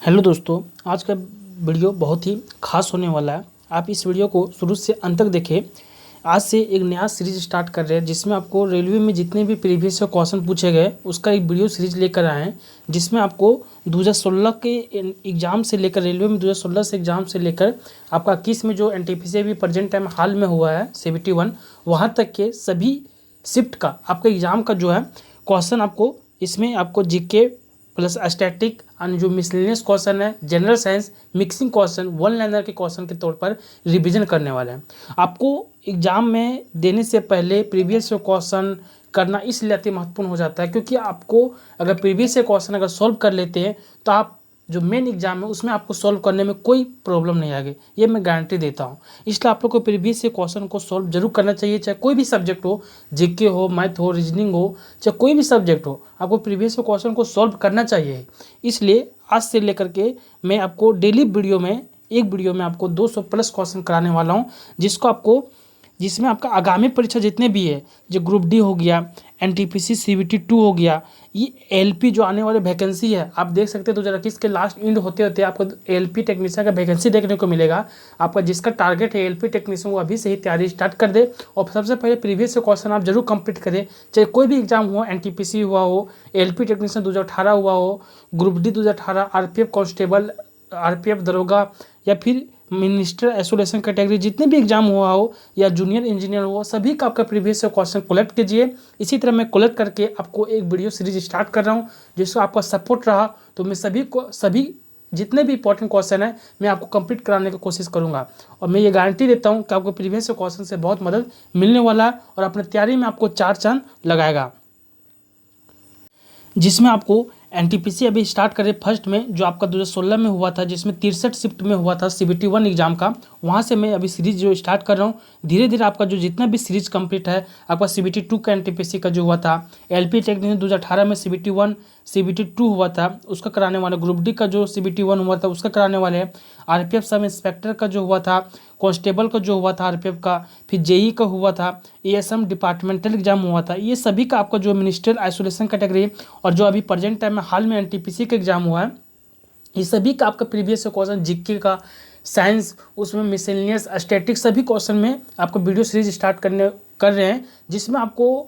Hello दोस्तों, आज का वीडियो बहुत ही खास होने वाला है। आप इस वीडियो को शुरू से अंत तक देखें। आज से एक नया सीरीज स्टार्ट कर रहे हैं जिसमें आपको रेलवे में जितने भी प्रीवियस क्वेश्चन पूछे गए उसका एक वीडियो सीरीज लेकर आए हैं, जिसमें आपको 2016 के एग्ज़ाम से लेकर रेलवे में 2016 से एग्ज़ाम से लेकर आपका 21 में जो एनटीपीसी अभी प्रेजेंट टाइम हाल में हुआ है 71 वहाँ तक के सभी शिफ्ट का आपका एग्ज़ाम का जो है क्वेश्चन आपको इसमें आपको जीके प्लस स्टैटिक और जो मिसलेनियस क्वेश्चन है, general science, mixing question, one liner के क्वेश्चन के तौर पर रिवीजन करने वाले हैं। आपको एग्जाम में देने से पहले प्रीवियस क्वेश्चन करना इसलिए अति महत्वपूर्ण हो जाता है क्योंकि आपको अगर प्रीवियस क्वेश्चन अगर सॉल्व कर लेते हैं तो आप जो मेन एग्जाम है उसमें आपको सॉल्व करने में कोई प्रॉब्लम नहीं आएगी, ये मैं गारंटी देता हूँ। इसलिए आप लोग को प्रीवियस क्वेश्चन को सॉल्व जरूर करना चाहिए, चाहे कोई भी सब्जेक्ट हो, जीके हो, मैथ हो, रीजनिंग हो, चाहे कोई भी सब्जेक्ट हो, आपको प्रीवियस क्वेश्चन को सॉल्व करना चाहिए। इसलिए आज से लेकर के मैं आपको डेली वीडियो में एक वीडियो में आपको 200 प्लस क्वेश्चन कराने वाला हूँ, जिसमें आपका आगामी परीक्षा जितने भी है, जो ग्रुप डी हो गया, एनटीपीसी सीबीटी 2 हो गया, ये एलपी जो आने वाले वैकेंसी है आप देख सकते हैं 2021 के लास्ट एंड होते होते आपको एलपी टेक्नीशियन का वैकेंसी देखने को मिलेगा। आपका जिसका टारगेट है एलपी टेक्नीशियन वो अभी से ही तैयारी स्टार्ट कर दे और सबसे पहले प्रीवियस क्वेश्चन आप जरूर कंप्लीट करें, चाहे कोई भी एग्जाम हुआ, एनटीपीसी हुआ हो, एलपी टेक्नीशियन 2018 हुआ हो, group D 2018, RPF constable, RPF दरोगा या फिर मिनिस्टर आइसोलेशन कैटेगरी जितने भी एग्जाम हुआ हो या जूनियर इंजीनियर हो, सभी का आपका प्रीवियस क्वेश्चन कलेक्ट कीजिए। इसी तरह मैं कलेक्ट करके आपको एक वीडियो सीरीज स्टार्ट कर रहा हूँ, जिसका आपका सपोर्ट रहा तो मैं सभी जितने भी इंपॉर्टेंट क्वेश्चन है मैं आपको कंप्लीट कराने की कोशिश करूँगा और मैं ये गारंटी देता हूँ कि आपको प्रीवियस क्वेश्चन से बहुत मदद मिलने वाला है और अपने तैयारी में आपको 4 चांद लगाएगा। जिसमें आपको एनटीपीसी अभी स्टार्ट करें फर्स्ट में जो आपका 2016 में हुआ था, जिसमें 63 शिफ्ट में हुआ था सीबीटी 1 एग्जाम का, वहाँ से मैं अभी सीरीज जो स्टार्ट कर रहा हूँ। धीरे धीरे आपका जो जितना भी सीरीज कंप्लीट है, आपका सीबीटी 2 का एनटीपीसी का जो हुआ था, एलपी टेक्नीशियन 2018 में सीबीटी 1 सीबीटी 2 हुआ था उसका कराने वाले, ग्रुप डी का जो सीबीटी 1 हुआ था उसका कराने वाले हैं, आरपीएफ सब इंस्पेक्टर का जो हुआ था, कांस्टेबल का जो हुआ था आरपीएफ का, फिर जेई का हुआ था, एएसएम डिपार्टमेंटल एग्जाम हुआ था, ये सभी का आपका जो मिनिस्ट्रियल आइसोलेशन कैटेगरी और जो अभी प्रेजेंट टाइम में हाल में एनटीपीसी का एग्जाम हुआ है, ये सभी का आपका प्रीवियस क्वेश्चन जीके का, साइंस, उसमें मिसलेनियस, स्टैटिक्स सभी क्वेश्चन में आपको वीडियो सीरीज स्टार्ट कर रहे हैं, जिसमें आपको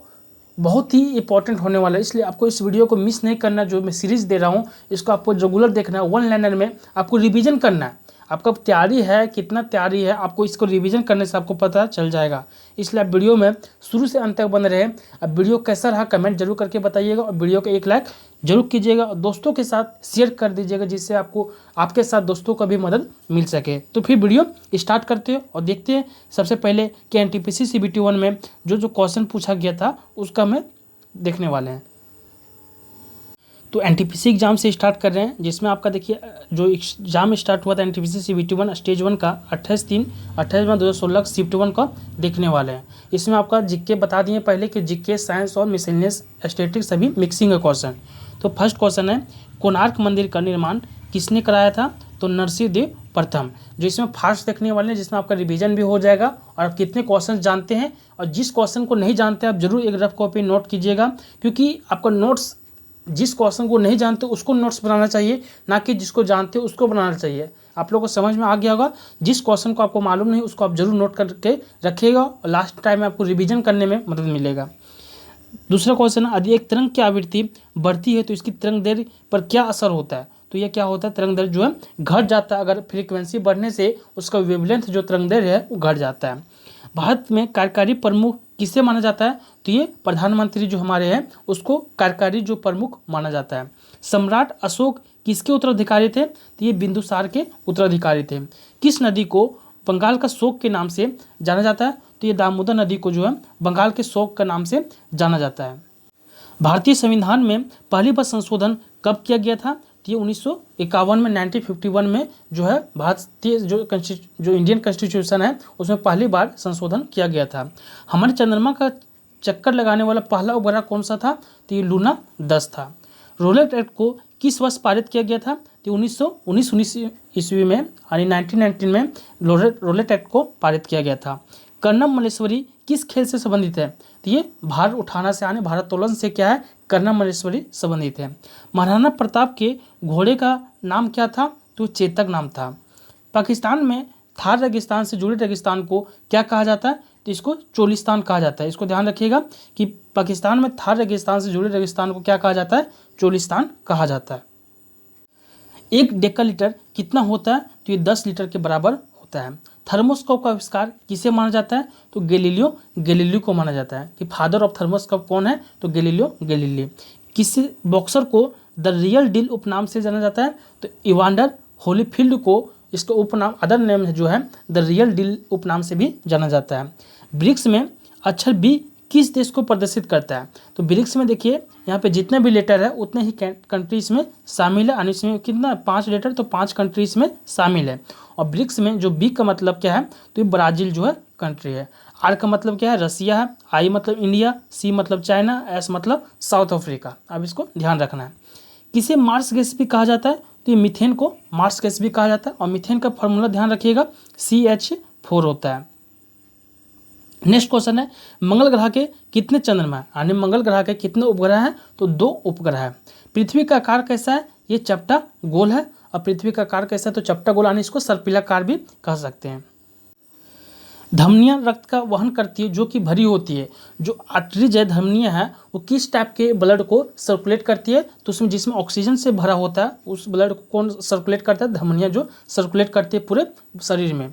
बहुत ही इंपॉर्टेंट होने वाला है। इसलिए आपको इस वीडियो को मिस नहीं करना। जो मैं सीरीज़ दे रहा हूँ इसको आपको रेगुलर देखना है, वन लाइनर में आपको रिवीजन करना है। आपका तैयारी है, कितना तैयारी है, आपको इसको रिवीजन करने से आपको पता चल जाएगा। इसलिए आप वीडियो में शुरू से अंत तक बने रहें। अब वीडियो कैसा रहा कमेंट जरूर करके बताइएगा और वीडियो को एक लाइक जरूर कीजिएगा और दोस्तों के साथ शेयर कर दीजिएगा, जिससे आपको आपके साथ दोस्तों को भी मदद मिल सके। तो फिर वीडियो स्टार्ट करते हैं और देखते हैं सबसे पहले कि एनटीपीसी सीबीटी 1 में जो क्वेश्चन पूछा गया था उसका मैं देखने वाले हैं। तो एनटीपीसी एग्जाम से स्टार्ट कर रहे हैं, जिसमें आपका देखिए जो एग्जाम स्टार्ट हुआ था एनटीपीसी सीबीटी 1 स्टेज 1 का 28/3/2016 शिफ्ट 1 का देखने वाले हैं। इसमें आपका जीके बता दिए पहले कि जीके, साइंस और मिसलेनियस स्टैटिक्स सभी मिक्सिंग है क्वेश्चन। तो फर्स्ट क्वेश्चन है, कोणार्क मंदिर का निर्माण किसने कराया था? तो नरसिंहदेव प्रथम। जो इसमें फास्ट देखने वाले हैं, जिसमें आपका रिवीजन भी हो जाएगा और आप कितने क्वेश्चन जानते हैं, और जिस क्वेश्चन को नहीं जानते आप जरूर एक रफ कॉपी नोट कीजिएगा, क्योंकि आपका नोट्स जिस क्वेश्चन को नहीं जानते उसको नोट्स बनाना चाहिए, ना कि जिसको जानते हो उसको बनाना चाहिए। आप लोगों को समझ में आ गया होगा। जिस क्वेश्चन को आपको मालूम नहीं उसको आप जरूर नोट करके रखिएगा और लास्ट टाइम में आपको रिवीजन करने में मदद मिलेगा। दूसरा क्वेश्चन है, यदि एक तरंग की आवृत्ति बढ़ती है तो इसकी तरंग दैर्घ्य पर क्या असर होता है? तो ये क्या होता है, तरंग दैर्घ्य जो है घट जाता है। अगर फ्रीक्वेंसी बढ़ने से उसका वेवलेंथ जो तरंग दैर्घ्य है वो घट जाता है। भारत में कार्यकारी प्रमुख किसे माना जाता है? तो ये प्रधानमंत्री जो हमारे हैं उसको कार्यकारी जो प्रमुख माना जाता है। सम्राट अशोक किसके उत्तराधिकारी थे? तो ये बिंदुसार के उत्तराधिकारी थे। किस नदी को बंगाल का शोक के नाम से जाना जाता है? तो ये दामोदर नदी को जो है बंगाल के शोक का नाम से जाना जाता है। भारतीय संविधान में पहली बार संशोधन कब किया गया था? तो ये 1951 में 1951 में जो है भारतीय जो इंडियन कॉन्स्टिट्यूशन है उसमें पहली बार संशोधन किया गया था। हमारे चंद्रमा का चक्कर लगाने वाला पहला उपग्रह कौन सा था? तो ये लूना 10 था। रोलेट एक्ट को किस वर्ष पारित किया गया था? तो 1919 ईस्वी में यानी 1919 में रोलेट एक्ट को पारित किया गया था। कर्णम मल्लेश्वरी किस खेल से संबंधित है? तो ये भार उठाना से यानी भारोत्तोलन से क्या है, कर्णमलेश्वरी संबंधित है। महाराणा प्रताप के घोड़े का नाम क्या था, तो चेतक नाम था। पाकिस्तान में थार रेगिस्तान से जुड़े रेगिस्तान को क्या कहा जाता है, तो इसको चोलिस्तान कहा जाता है। इसको ध्यान रखिएगा कि पाकिस्तान में थार रेगिस्तान से जुड़े रेगिस्तान को क्या कहा जाता है, चोलिस्तान कहा जाता है। 1 डेकालीटर कितना होता है, तो ये 10 लीटर के बराबर होता है। थर्मोस्कोप का आविष्कार किसे माना जाता है, तो गैलीलियो गैलीली को माना जाता है कि फादर ऑफ थर्मोस्कोप कौन है, तो गैलीलियो गैलीली। किसी बॉक्सर को द रियल डील उपनाम से जाना जाता है, तो इवांडर होलीफील्ड को इसका उपनाम अदर नेम जो है द रियल डील उपनाम से भी जाना जाता है। ब्रिक्स में अक्षर बी किस देश को प्रदर्शित करता है, तो ब्रिक्स में देखिए यहाँ पे जितने भी लेटर है उतने ही कंट्रीज में शामिल है, और इसमें कितना 5 लेटर, तो 5 कंट्रीज में शामिल है। और ब्रिक्स में जो बी का मतलब क्या है, तो ये ब्राज़ील जो है कंट्री है। आर का मतलब क्या है, रसिया है। आई मतलब इंडिया, सी मतलब चाइना, एस मतलब साउथ अफ्रीका। अब इसको ध्यान रखना है। किसे मार्स गैस भी कहा जाता है, तो ये मीथेन को मार्स गैस भी कहा जाता है, और मीथेन का फॉर्मूला ध्यान रखिएगा CH4 होता है। नेक्स्ट क्वेश्चन है, मंगल ग्रह के कितने चंद्रमा है, यानी मंगल ग्रह के कितने उपग्रह हैं, तो 2 उपग्रह है। पृथ्वी का आकार कैसा है, ये चपटा गोल है, और पृथ्वी का आकार कैसा है, तो चपटा गोल, यानी इसको सर्पिलाकार भी कह सकते हैं। धमनियाँ रक्त का वहन करती है जो कि भरी होती है। जो आर्टरीज है, धमनियाँ हैं, वो किस टाइप के ब्लड को सर्कुलेट करती है, तो उसमें जिसमें ऑक्सीजन से भरा होता है उस ब्लड को कौन सर्कुलेट करता है, धमनियाँ जो सर्कुलेट करती है पूरे शरीर में।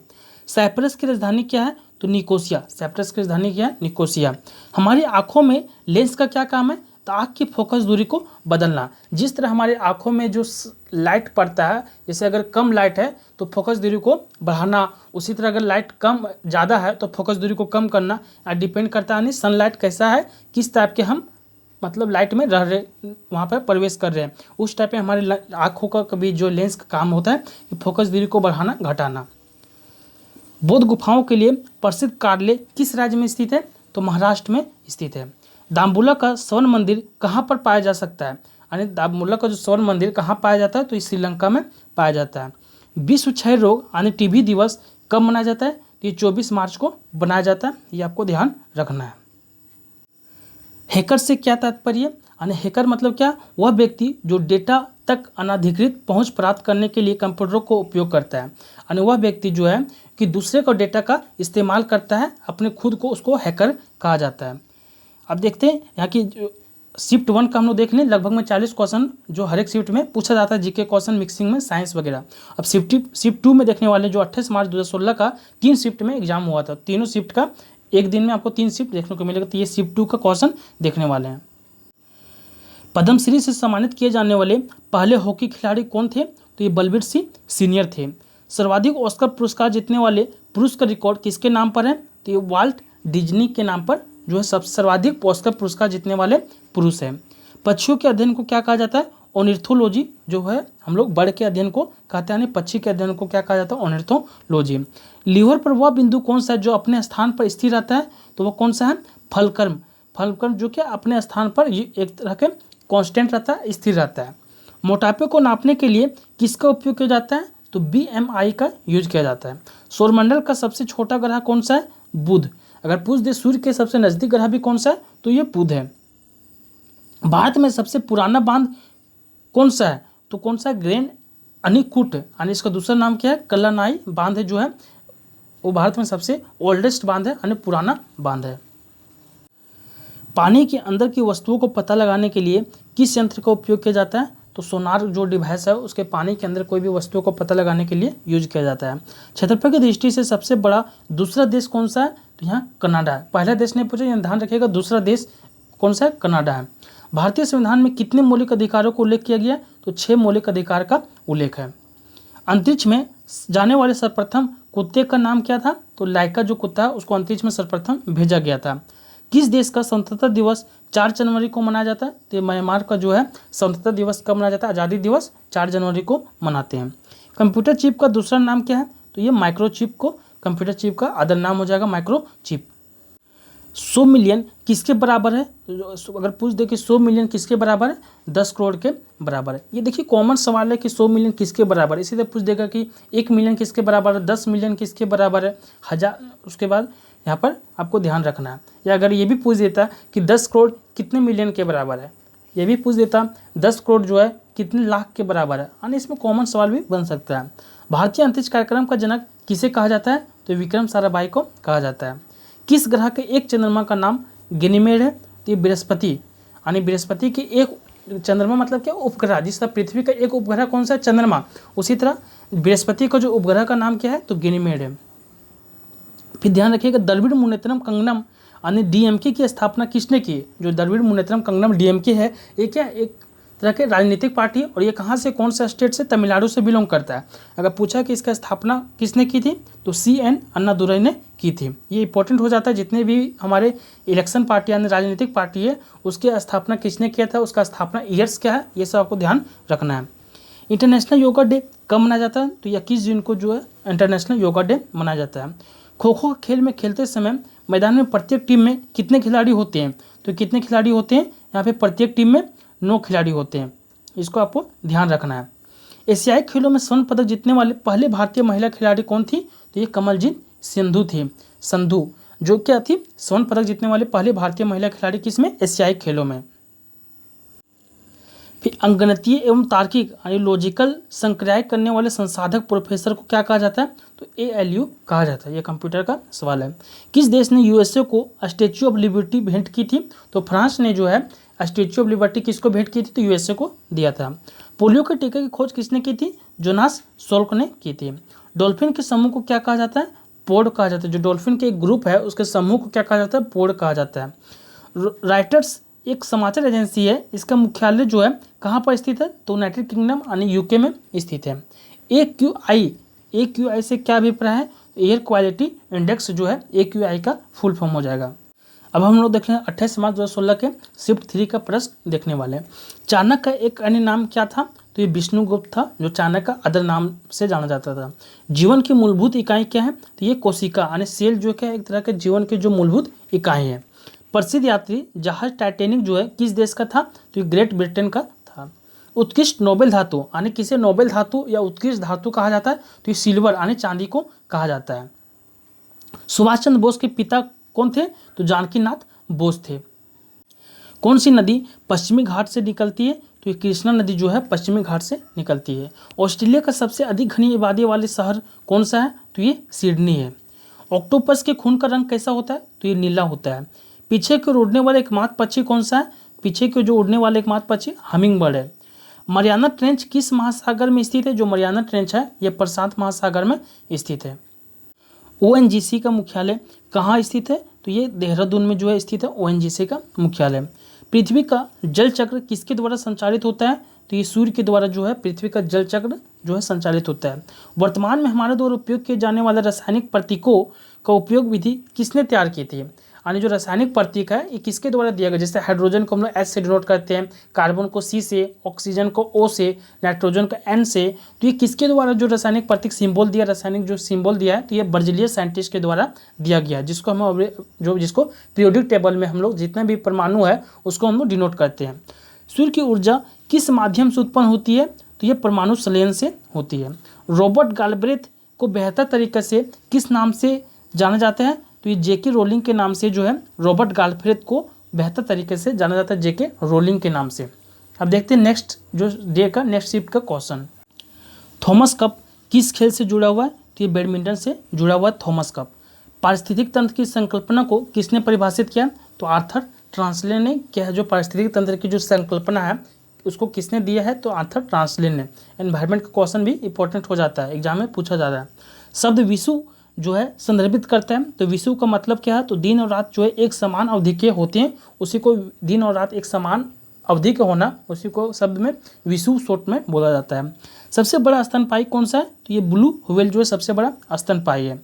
साइप्रस की राजधानी क्या है, तो निकोसिया। साइप्रस की राजधानी क्या है, निकोसिया। हमारी आँखों में लेंस का क्या काम है, तो आँख की फोकस दूरी को बदलना। जिस तरह हमारी आँखों में जो लाइट पड़ता है, जैसे अगर कम लाइट है तो फोकस दूरी को बढ़ाना, उसी तरह अगर लाइट कम ज़्यादा है तो फोकस दूरी को कम करना। डिपेंड करता है सनलाइट कैसा है, किस टाइप के हम मतलब लाइट में रह रहे, वहाँ पर प्रवेश कर रहे हैं, उस टाइप में हमारी आँखों का कभी जो लेंस का काम होता है कि फोकस दूरी को बढ़ाना घटाना। बौद्ध गुफाओं के लिए प्रसिद्ध कार्ले किस राज्य में स्थित है, तो महाराष्ट्र में स्थित है। दाम्बुला का स्वर्ण मंदिर कहाँ पर पाया जा सकता है, यानी दाम्बुला का जो स्वर्ण मंदिर कहाँ पाया जाता है, तो इस श्रीलंका में पाया जाता है। विश्व क्षय रोग यानी टीबी दिवस कब मनाया जाता है, तो ये 24 मार्च को बनाया जाता है, ये आपको ध्यान रखना है। हैकर से क्या तात्पर्य, यानी हैकर मतलब क्या, वह व्यक्ति जो डेटा तक अनाधिकृत पहुंच प्राप्त करने के लिए कंप्यूटर को उपयोग करता है, यानी वह व्यक्ति जो है कि दूसरे को डेटा का इस्तेमाल करता है अपने खुद को, उसको हैकर कहा जाता है। अब देखते हैं यहाँ की शिफ्ट 1 का हम लोग देख लें। लगभग में 40 क्वेश्चन जो हर एक शिफ्ट में पूछा जाता है, जीके क्वेश्चन मिक्सिंग में साइंस वगैरह। अब शिफ्ट 2 में देखने वाले जो 28 मार्च 2016 का 3 शिफ्ट में एग्जाम हुआ था, तीनों शिफ्ट का एक दिन में आपको 3 शिफ्ट देखने को मिलेगा, तो ये शिफ्ट 2 का क्वेश्चन देखने वाले हैं। पद्मश्री से सम्मानित किए जाने वाले पहले हॉकी खिलाड़ी कौन थे, तो ये बलबीर सिंह सीनियर थे। सर्वाधिक ऑस्कर पुरस्कार जीतने वाले पुरुष का रिकॉर्ड किसके नाम पर है, तो ये वाल्ट डिज्नी के नाम पर जो है सबसे सर्वाधिक ऑस्कर पुरस्कार जीतने वाले पुरुष हैं। पक्षियों के अध्ययन को क्या कहा जाता है, ऑर्निथोलॉजी जो है हम लोग बर्ड के अध्ययन को कहते हैं, पक्षी के अध्ययन को क्या कहा जाता है, ऑर्निथोलॉजी। लीवर पर वह बिंदु कौन सा है जो अपने स्थान पर स्थिर रहता है, तो वह कौन सा है, फलक्रम। फलक्रम जो क्या अपने स्थान पर एक तरह के कांस्टेंट रहता है, स्थिर रहता है। मोटापे को नापने के लिए किसका उपयोग किया जाता है, तो BMI का यूज किया जाता है। सौरमंडल का सबसे छोटा ग्रह कौन सा है, बुध। अगर पूछ दे सूर्य के सबसे नजदीक ग्रह भी कौन सा है, तो ये बुध है। भारत में सबसे पुराना बांध कौन सा है, तो कौन सा, ग्रैंड अनिकुट, यानी इसका दूसरा नाम क्या है, कल्लानाई बांध है जो है वो भारत में सबसे ओल्डेस्ट बांध है, यानी पुराना बांध है। पानी के अंदर की वस्तुओं को पता लगाने के लिए किस यंत्र का उपयोग किया जाता है, तो सोनार जो डिवाइस है उसके पानी के अंदर कोई भी वस्तुओं को पता लगाने के लिए यूज किया जाता है। क्षेत्रफल की दृष्टि से सबसे बड़ा दूसरा देश कौन सा है, तो यहाँ कनाडा है। पहला देश नहीं पूछा, यहाँ ध्यान रखिएगा, दूसरा देश कौन सा है, कनाडा है। भारतीय संविधान में कितने मौलिक अधिकारों को उल्लेख किया गया, तो 6 मौलिक अधिकार का उल्लेख है। अंतरिक्ष में जाने वाले सर्वप्रथम कुत्ते का नाम क्या था, तो लाइका जो कुत्ता है उसको अंतरिक्ष में सर्वप्रथम भेजा गया था। किस देश का स्वतंत्रता दिवस 4 जनवरी को मनाया जाता है, तो म्यांमार का जो है स्वतंत्रता दिवस कब मनाया जाता है, आज़ादी दिवस 4 जनवरी को मनाते हैं। कंप्यूटर चिप का दूसरा नाम क्या है, तो ये माइक्रोचिप को कंप्यूटर चिप का अदर नाम हो जाएगा माइक्रोचिप। 100 मिलियन किसके बराबर है, अगर पूछ दे कि 100 मिलियन किसके बराबर है, 10 करोड़ के बराबर है। ये देखिए कॉमन सवाल है कि 100 मिलियन किसके बराबर है। इसी तरह पूछ देगा कि 1 मिलियन किसके बराबर है, 10 मिलियन किसके बराबर है, 1000, उसके बाद यहाँ पर आपको ध्यान रखना है। या अगर ये भी पूछ देता कि 10 करोड़ कितने मिलियन के बराबर है, ये भी पूछ देता 10 करोड़ जो है कितने लाख के बराबर है, यानी इसमें कॉमन सवाल भी बन सकता है। भारतीय अंतरिक्ष कार्यक्रम का जनक किसे कहा जाता है, तो विक्रम साराभाई को कहा जाता है। किस ग्रह के एक चंद्रमा का नाम गैनीमेड है, तो ये बृहस्पति, यानी बृहस्पति की एक चंद्रमा मतलब क्या, उपग्रह। जिस तरह पृथ्वी का एक उपग्रह कौन सा है, चंद्रमा, उसी तरह बृहस्पति का जो उपग्रह का नाम क्या है, तो गैनीमेड है। फिर ध्यान रखिएगा द्रविड़ मुनेत्रम कंगनम यानी डीएमके की स्थापना किसने की। जो द्रविड़ मुनेत्रम कंगनम डीएमके है, ये क्या एक तरह के राजनीतिक पार्टी है, और ये कहाँ से, कौन सा स्टेट से, तमिलनाडु से बिलोंग करता है। अगर पूछा कि इसका स्थापना किसने की थी, तो CN अन्नादुरई ने की थी। ये इंपॉर्टेंट हो जाता है, जितने भी हमारे इलेक्शन पार्टी यानी राजनीतिक पार्टी है उसकी स्थापना किसने किया था, उसका स्थापना ईयर्स क्या है, ये सब आपको ध्यान रखना है। इंटरनेशनल योगा डे कब मनाया जाता है, तो 21 जून को जो है इंटरनेशनल योगा डे मनाया जाता है। खो खो खेल में खेलते समय मैदान में प्रत्येक टीम में कितने खिलाड़ी होते हैं, तो कितने खिलाड़ी होते हैं, यहाँ पे प्रत्येक टीम में 9 खिलाड़ी होते हैं। इसको आपको ध्यान रखना है। एशियाई खेलों में स्वर्ण पदक जीतने वाले पहले भारतीय महिला खिलाड़ी कौन थी, तो ये कमलजीत सिंधु थी। संधू जो क्या थी, स्वर्ण पदक जीतने वाले पहले भारतीय महिला खिलाड़ी किसमें, एशियाई खेलों में। फिर अंगगणितीय एवं तार्किक यानी लॉजिकल संक्रियाएं करने वाले संसाधक प्रोफेसर को क्या कहा जाता है, तो ALU कहा जाता है। ये कंप्यूटर का सवाल है। किस देश ने USA को स्टैच्यू ऑफ लिबर्टी भेंट की थी, तो फ्रांस ने जो है स्टैच्यू ऑफ लिबर्टी किसको भेंट की थी, तो USA को दिया था। पोलियो के टीके की खोज किसने की थी, जोनास सॉल्क ने की थी। डॉल्फिन के समूह को क्या कहा जाता है, पोड कहा जाता है। जो डॉल्फिन के एक ग्रुप है उसके समूह को क्या कहा जाता है, पोड कहा जाता है। राइटर्स एक समाचार एजेंसी है, इसका मुख्यालय जो है कहाँ पर स्थित है, तो यूनाइटेड किंगडम यानी UK में स्थित है। AQI से क्या अभिप्राय है, एयर क्वालिटी इंडेक्स जो है AQI का फुल फॉर्म हो जाएगा। अब हम लोग देख रहे हैं 28 मार्च 2016 के शिफ्ट 3 का प्रश्न देखने वाले हैं। चाणक्य का एक अन्य नाम क्या था, तो ये विष्णुगुप्त था, जो चाणक्य का अदर नाम से जाना जाता था। जीवन की मूलभूत इकाई क्या है, तो ये कोशिका यानी सेल जो क्या एक तरह के जीवन की जो मूलभूत इकाई है। प्रसिद्ध यात्री जहाज टाइटैनिक जो है किस देश का था, तो ये ग्रेट ब्रिटेन का था। उत्कृष्ट नोबेल धातु यानी किसे नोबेल धातु या उत्कृष्ट धातु कहा जाता है, तो ये सिल्वर यानी चांदी को कहा जाता है। सुभाष चंद्र बोस के पिता कौन थे, तो जानकीनाथ बोस थे। कौन सी नदी पश्चिमी घाट से निकलती है, तो ये कृष्णा नदी जो है पश्चिमी घाट से निकलती है। ऑस्ट्रेलिया का सबसे अधिक घनी आबादी वाले शहर कौन सा है, तो ये सिडनी है। ऑक्टोपस के खून का रंग कैसा होता है, तो ये नीला होता है। पीछे की ओर उड़ने वाला एकमात्र पक्षी कौन सा है, पीछे की जो उड़ने वाला एकमात्र पक्षी हमिंग बर्ड है। मरियाना ट्रेंच किस महासागर में स्थित है, जो मरियाना ट्रेंच है ये प्रशांत महासागर में स्थित है। ONGC का मुख्यालय कहाँ स्थित है, तो ये देहरादून में जो है स्थित है ONGC का मुख्यालय। पृथ्वी का जल चक्र किसके द्वारा संचालित होता है, तो ये सूर्य के द्वारा जो है पृथ्वी का जल चक्र जो है संचालित होता है। वर्तमान में हमारे द्वारा उपयोग किए जाने वाले रासायनिक प्रतीकों का उपयोग विधि किसने तैयार की थी, यानी जो रासायनिक प्रतीक है ये किसके द्वारा दिया गया। जैसे हाइड्रोजन को हम लोग H से डिनोट करते हैं, कार्बन को C से, ऑक्सीजन को O से, नाइट्रोजन को N से। तो ये किसके द्वारा जो रासायनिक प्रतीक सिंबल दिया, रासायनिक जो सिंबल दिया है, तो ये बर्जीलियन साइंटिस्ट के द्वारा दिया गया, जिसको हम जिसको पीरियोडिक टेबल में हम लोग जितना भी परमाणु है उसको हम लोग डिनोट करते हैं। सूर्य की ऊर्जा किस माध्यम से उत्पन्न होती है, तो ये परमाणु संलयन से होती है। रॉबर्ट गालब्रेथ को बेहतर तरीके से किस नाम से जाना जाता है, तो ये J.K. रोलिंग के नाम से जो है रॉबर्ट गालब्रेथ को बेहतर तरीके से जाना जाता है J.K. रोलिंग के नाम से। अब देखते हैं नेक्स्ट जो डे का नेक्स्ट शिफ्ट का क्वेश्चन। थॉमस कप किस खेल से जुड़ा हुआ है, तो ये बैडमिंटन से जुड़ा हुआ है थॉमस कप। पारिस्थितिक तंत्र की संकल्पना को किसने परिभाषित किया, तो आर्थर ट्रांसले ने क्या है। जो पारिस्थितिक तंत्र की जो संकल्पना है उसको किसने दिया है, तो आर्थर ट्रांसले ने। एनवायरमेंट का क्वेश्चन भी इंपॉर्टेंट हो जाता है, एग्जाम में पूछा जाता है। शब्द विषु जो है संदर्भित करता है, तो विषु का मतलब क्या है, तो दिन और रात जो है एक समान अवधि के होते हैं, उसी को दिन और रात एक समान अवधि का होना उसी को शब्द में विषु शॉर्ट में बोला जाता है। सबसे बड़ा स्तनपायी कौन सा है, तो ये ब्लू व्हेल जो है सबसे बड़ा स्तनपायी है।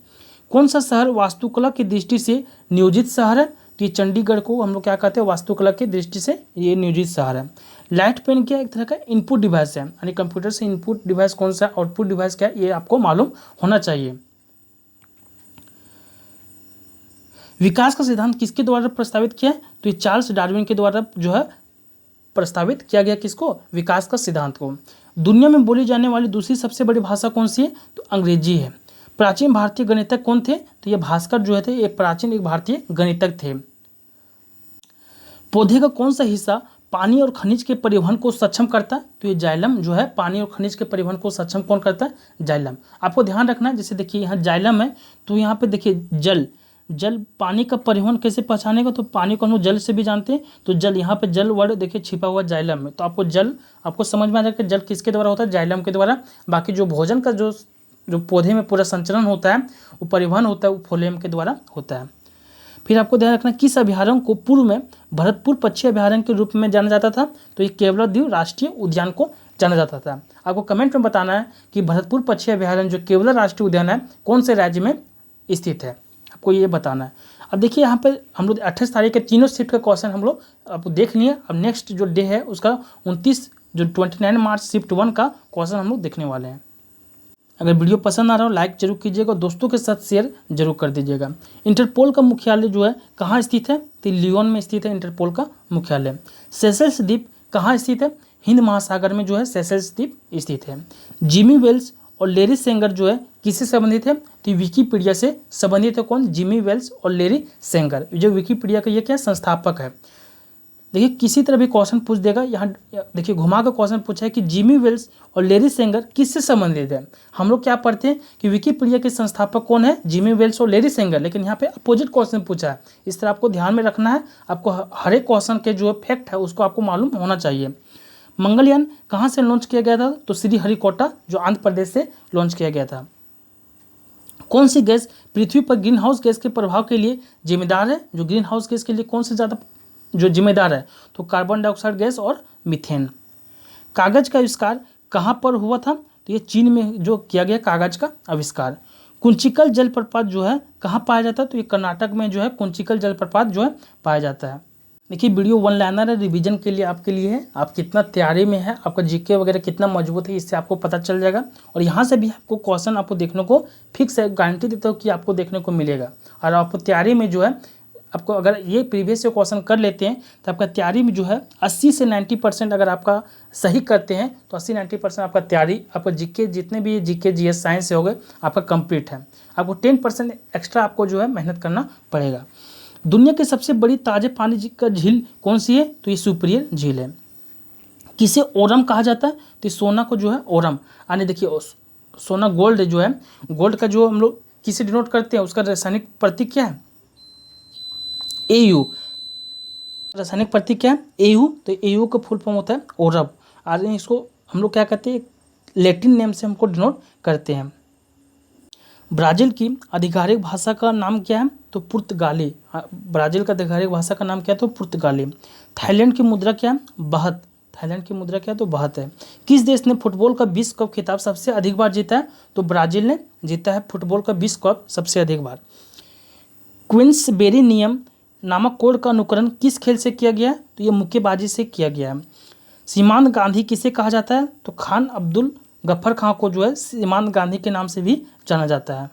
कौन सा शहर वास्तुकला की दृष्टि से नियोजित शहर है, तो ये चंडीगढ़ को हम लोग क्या कहते हैं, वास्तुकला की दृष्टि से ये नियोजित शहर है। लाइट पेन क्या एक तरह का इनपुट डिवाइस है, यानी कंप्यूटर से इनपुट डिवाइस कौन सा, आउटपुट डिवाइस क्या है, ये आपको मालूम होना चाहिए। विकास का सिद्धांत किसके द्वारा प्रस्तावित किया है, तो ये चार्ल्स डार्विन के द्वारा जो है प्रस्तावित किया गया, किसको, विकास का सिद्धांत को। दुनिया में बोली जाने वाली दूसरी सबसे बड़ी भाषा कौन सी है, तो अंग्रेजी है। प्राचीन भारतीय गणितज्ञ कौन थे? तो ये भास्कर जो थे एक प्राचीन एक भारतीय गणितज्ञ थे। पौधे का कौन सा हिस्सा पानी और खनिज के परिवहन को सक्षम करता है? तो ये जाइलम जो है पानी और खनिज के परिवहन को सक्षम कौन करता है? जाइलम। आपको ध्यान रखना है, जैसे देखिए यहाँ जाइलम है तो यहाँ पे देखिए जल पानी का परिवहन कैसे पहचानेगा? तो पानी को हम लोग जल से भी जानते हैं, तो जल यहाँ पे जल वर्ड देखिए छिपा हुआ जाइलम में, तो आपको जल आपको समझ में आ जाएगा जल किसके द्वारा होता है? जाइलम के द्वारा। बाकी जो भोजन का जो पौधे में पूरा संचरण होता है वो परिवहन होता है वो फोलेम के द्वारा होता है। फिर आपको ध्यान रखना किस अभयारण्य को पूर्व में भरतपुर पक्षी अभयारण्य के रूप में जाना जाता था? तो ये केवलादेव राष्ट्रीय उद्यान को जाना जाता था। आपको कमेंट में बताना है कि भरतपुर पक्षी अभयारण्य जो केवला राष्ट्रीय उद्यान है कौन से राज्य में स्थित है, आपको ये बताना है। अब देखिए यहाँ पे हम लोग 28 तारीख के तीनों शिफ्ट का क्वेश्चन हम लोग आपको देख लिए। अब नेक्स्ट जो डे है उसका 29 मार्च शिफ्ट 1 का क्वेश्चन हम लोग देखने वाले हैं। अगर वीडियो पसंद आ रहा हो लाइक जरूर कीजिएगा, दोस्तों के साथ शेयर जरूर कर दीजिएगा। इंटरपोल का मुख्यालय जो है कहाँ स्थित है? तो लियोन में स्थित है इंटरपोल का मुख्यालय। सेशल्स द्वीप कहाँ स्थित है? हिंद महासागर में जो है सेशल्स द्वीप स्थित है। जिमी वेल्स और लेरी सेंगर जो है किससे संबंधित है? तो विकिपीडिया से संबंधित है। कौन? जिमी वेल्स और लेरी सेंगर, जो विकिपीडिया का ये क्या संस्थापक है। देखिए किसी तरह भी क्वेश्चन पूछ देगा, यहाँ देखिए घुमा कर क्वेश्चन पूछा है कि जिमी वेल्स और लेरी सेंगर किससे संबंधित है। हम लोग क्या पढ़ते हैं कि विकिपीडिया के संस्थापक कौन है? जिमी वेल्स और लेरी सेंगर, लेकिन यहाँ पे अपोजिट क्वेश्चन पूछा है। इस तरह आपको ध्यान में रखना है, आपको हर एक क्वेश्चन के जो फैक्ट है उसको आपको मालूम होना चाहिए। मंगलयान कहाँ से लॉन्च किया गया था? तो श्रीहरिकोटा जो आंध्र प्रदेश से लॉन्च किया गया था। कौन सी गैस पृथ्वी पर ग्रीन हाउस गैस के प्रभाव के लिए जिम्मेदार है? जो ग्रीन हाउस गैस के लिए कौन से ज़्यादा जो जिम्मेदार है? तो कार्बन डाइऑक्साइड गैस और मीथेन। कागज का आविष्कार कहाँ पर हुआ था? तो ये चीन में जो किया गया कागज का आविष्कार। कुंचिकल जलप्रपात जो है कहाँ पाया जाता है? तो ये कर्नाटक में जो है कुंचिकल जलप्रपात जो है पाया जाता है। देखिए वीडियो वन लाइनर है, रिवीजन के लिए आपके लिए है, आप कितना तैयारी में है, आपका जीके वगैरह कितना मजबूत है इससे आपको पता चल जाएगा। और यहाँ से भी आपको क्वेश्चन आपको देखने को फिक्स है, गारंटी देता हूँ कि आपको देखने को मिलेगा। और आपको तैयारी में जो है आपको अगर ये प्रीवियस से क्वेश्चन कर लेते हैं तो आपका तैयारी में जो है 80 से 90% अगर आपका सही करते हैं तो 80-90% आपका तैयारी आपका जीके जितने भी जीके जीएस साइंस से हो गए आपका कंप्लीट है। आपको 10% एक्स्ट्रा आपको जो है मेहनत करना पड़ेगा। दुनिया की सबसे बड़ी ताजे पानी का झील कौन सी है? तो ये सुपीरियर झील है। किसे ओरम कहा जाता है? तो सोना को जो है ओरम, यानी देखिए सोना गोल्ड जो है, गोल्ड का जो हम लोग किसे डिनोट करते हैं उसका रासायनिक प्रतीक क्या है? AU। रासायनिक प्रतीक क्या है? AU। तो AU का फुल फॉर्म होता है ओरब, और इसको हम लोग क्या कहते हैं लैटिन नेम से हमको डिनोट करते हैं। ब्राज़ील की आधिकारिक भाषा का नाम क्या है? तो पुर्तगाली। ब्राज़ील का आधिकारिक भाषा का नाम क्या है? तो पुर्तगाली। थाईलैंड की मुद्रा क्या है? बाहत। थाईलैंड की मुद्रा क्या है? तो बाहत है। किस देश ने फुटबॉल का विश्व कप खिताब सबसे अधिक बार जीता है? तो ब्राज़ील ने जीता है फुटबॉल का विश्व कप सबसे अधिक बार। क्वींसबेरी नियम नामक कोड का अनुकरण किस खेल से किया गया है? तो ये मुक्केबाजी से किया गया है। सीमांत गांधी किसे कहा जाता है? तो खान अब्दुल गफ्फर खां को जो है सीमांत गांधी के नाम से भी जाना जाता है।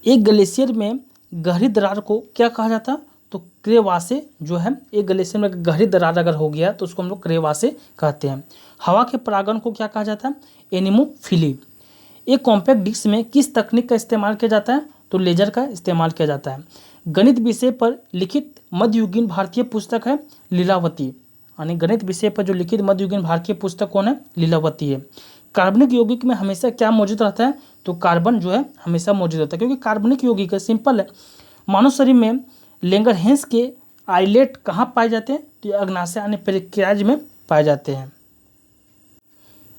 एक ग्लेशियर में गहरी दरार को क्या कहा जाता है? तो क्रेवासे जो है, एक ग्लेशियर में गहरी दरार अगर हो गया तो उसको हम लोग क्रेवासे कहते हैं। हवा के परागण को क्या कहा जाता है? एनिमोफिली। एक कॉम्पैक्ट डिस्क में किस तकनीक का इस्तेमाल किया जाता है? तो लेजर का इस्तेमाल किया जाता है। गणित विषय पर लिखित मध्ययुगीन भारतीय पुस्तक है लीलावती, यानी गणित विषय पर जो लिखित मध्ययुगीन भारतीय पुस्तक कौन है? लीलावती है। कार्बनिक यौगिक में हमेशा क्या मौजूद रहता है? तो कार्बन जो है हमेशा मौजूद रहता है, क्योंकि कार्बनिक यौगिक है, सिंपल है। मानव शरीर में लेंगरहेंस के आइलेट कहाँ पाए जाते हैं? तो अग्नाशय यानी पेरिक्राज में पाए जाते हैं।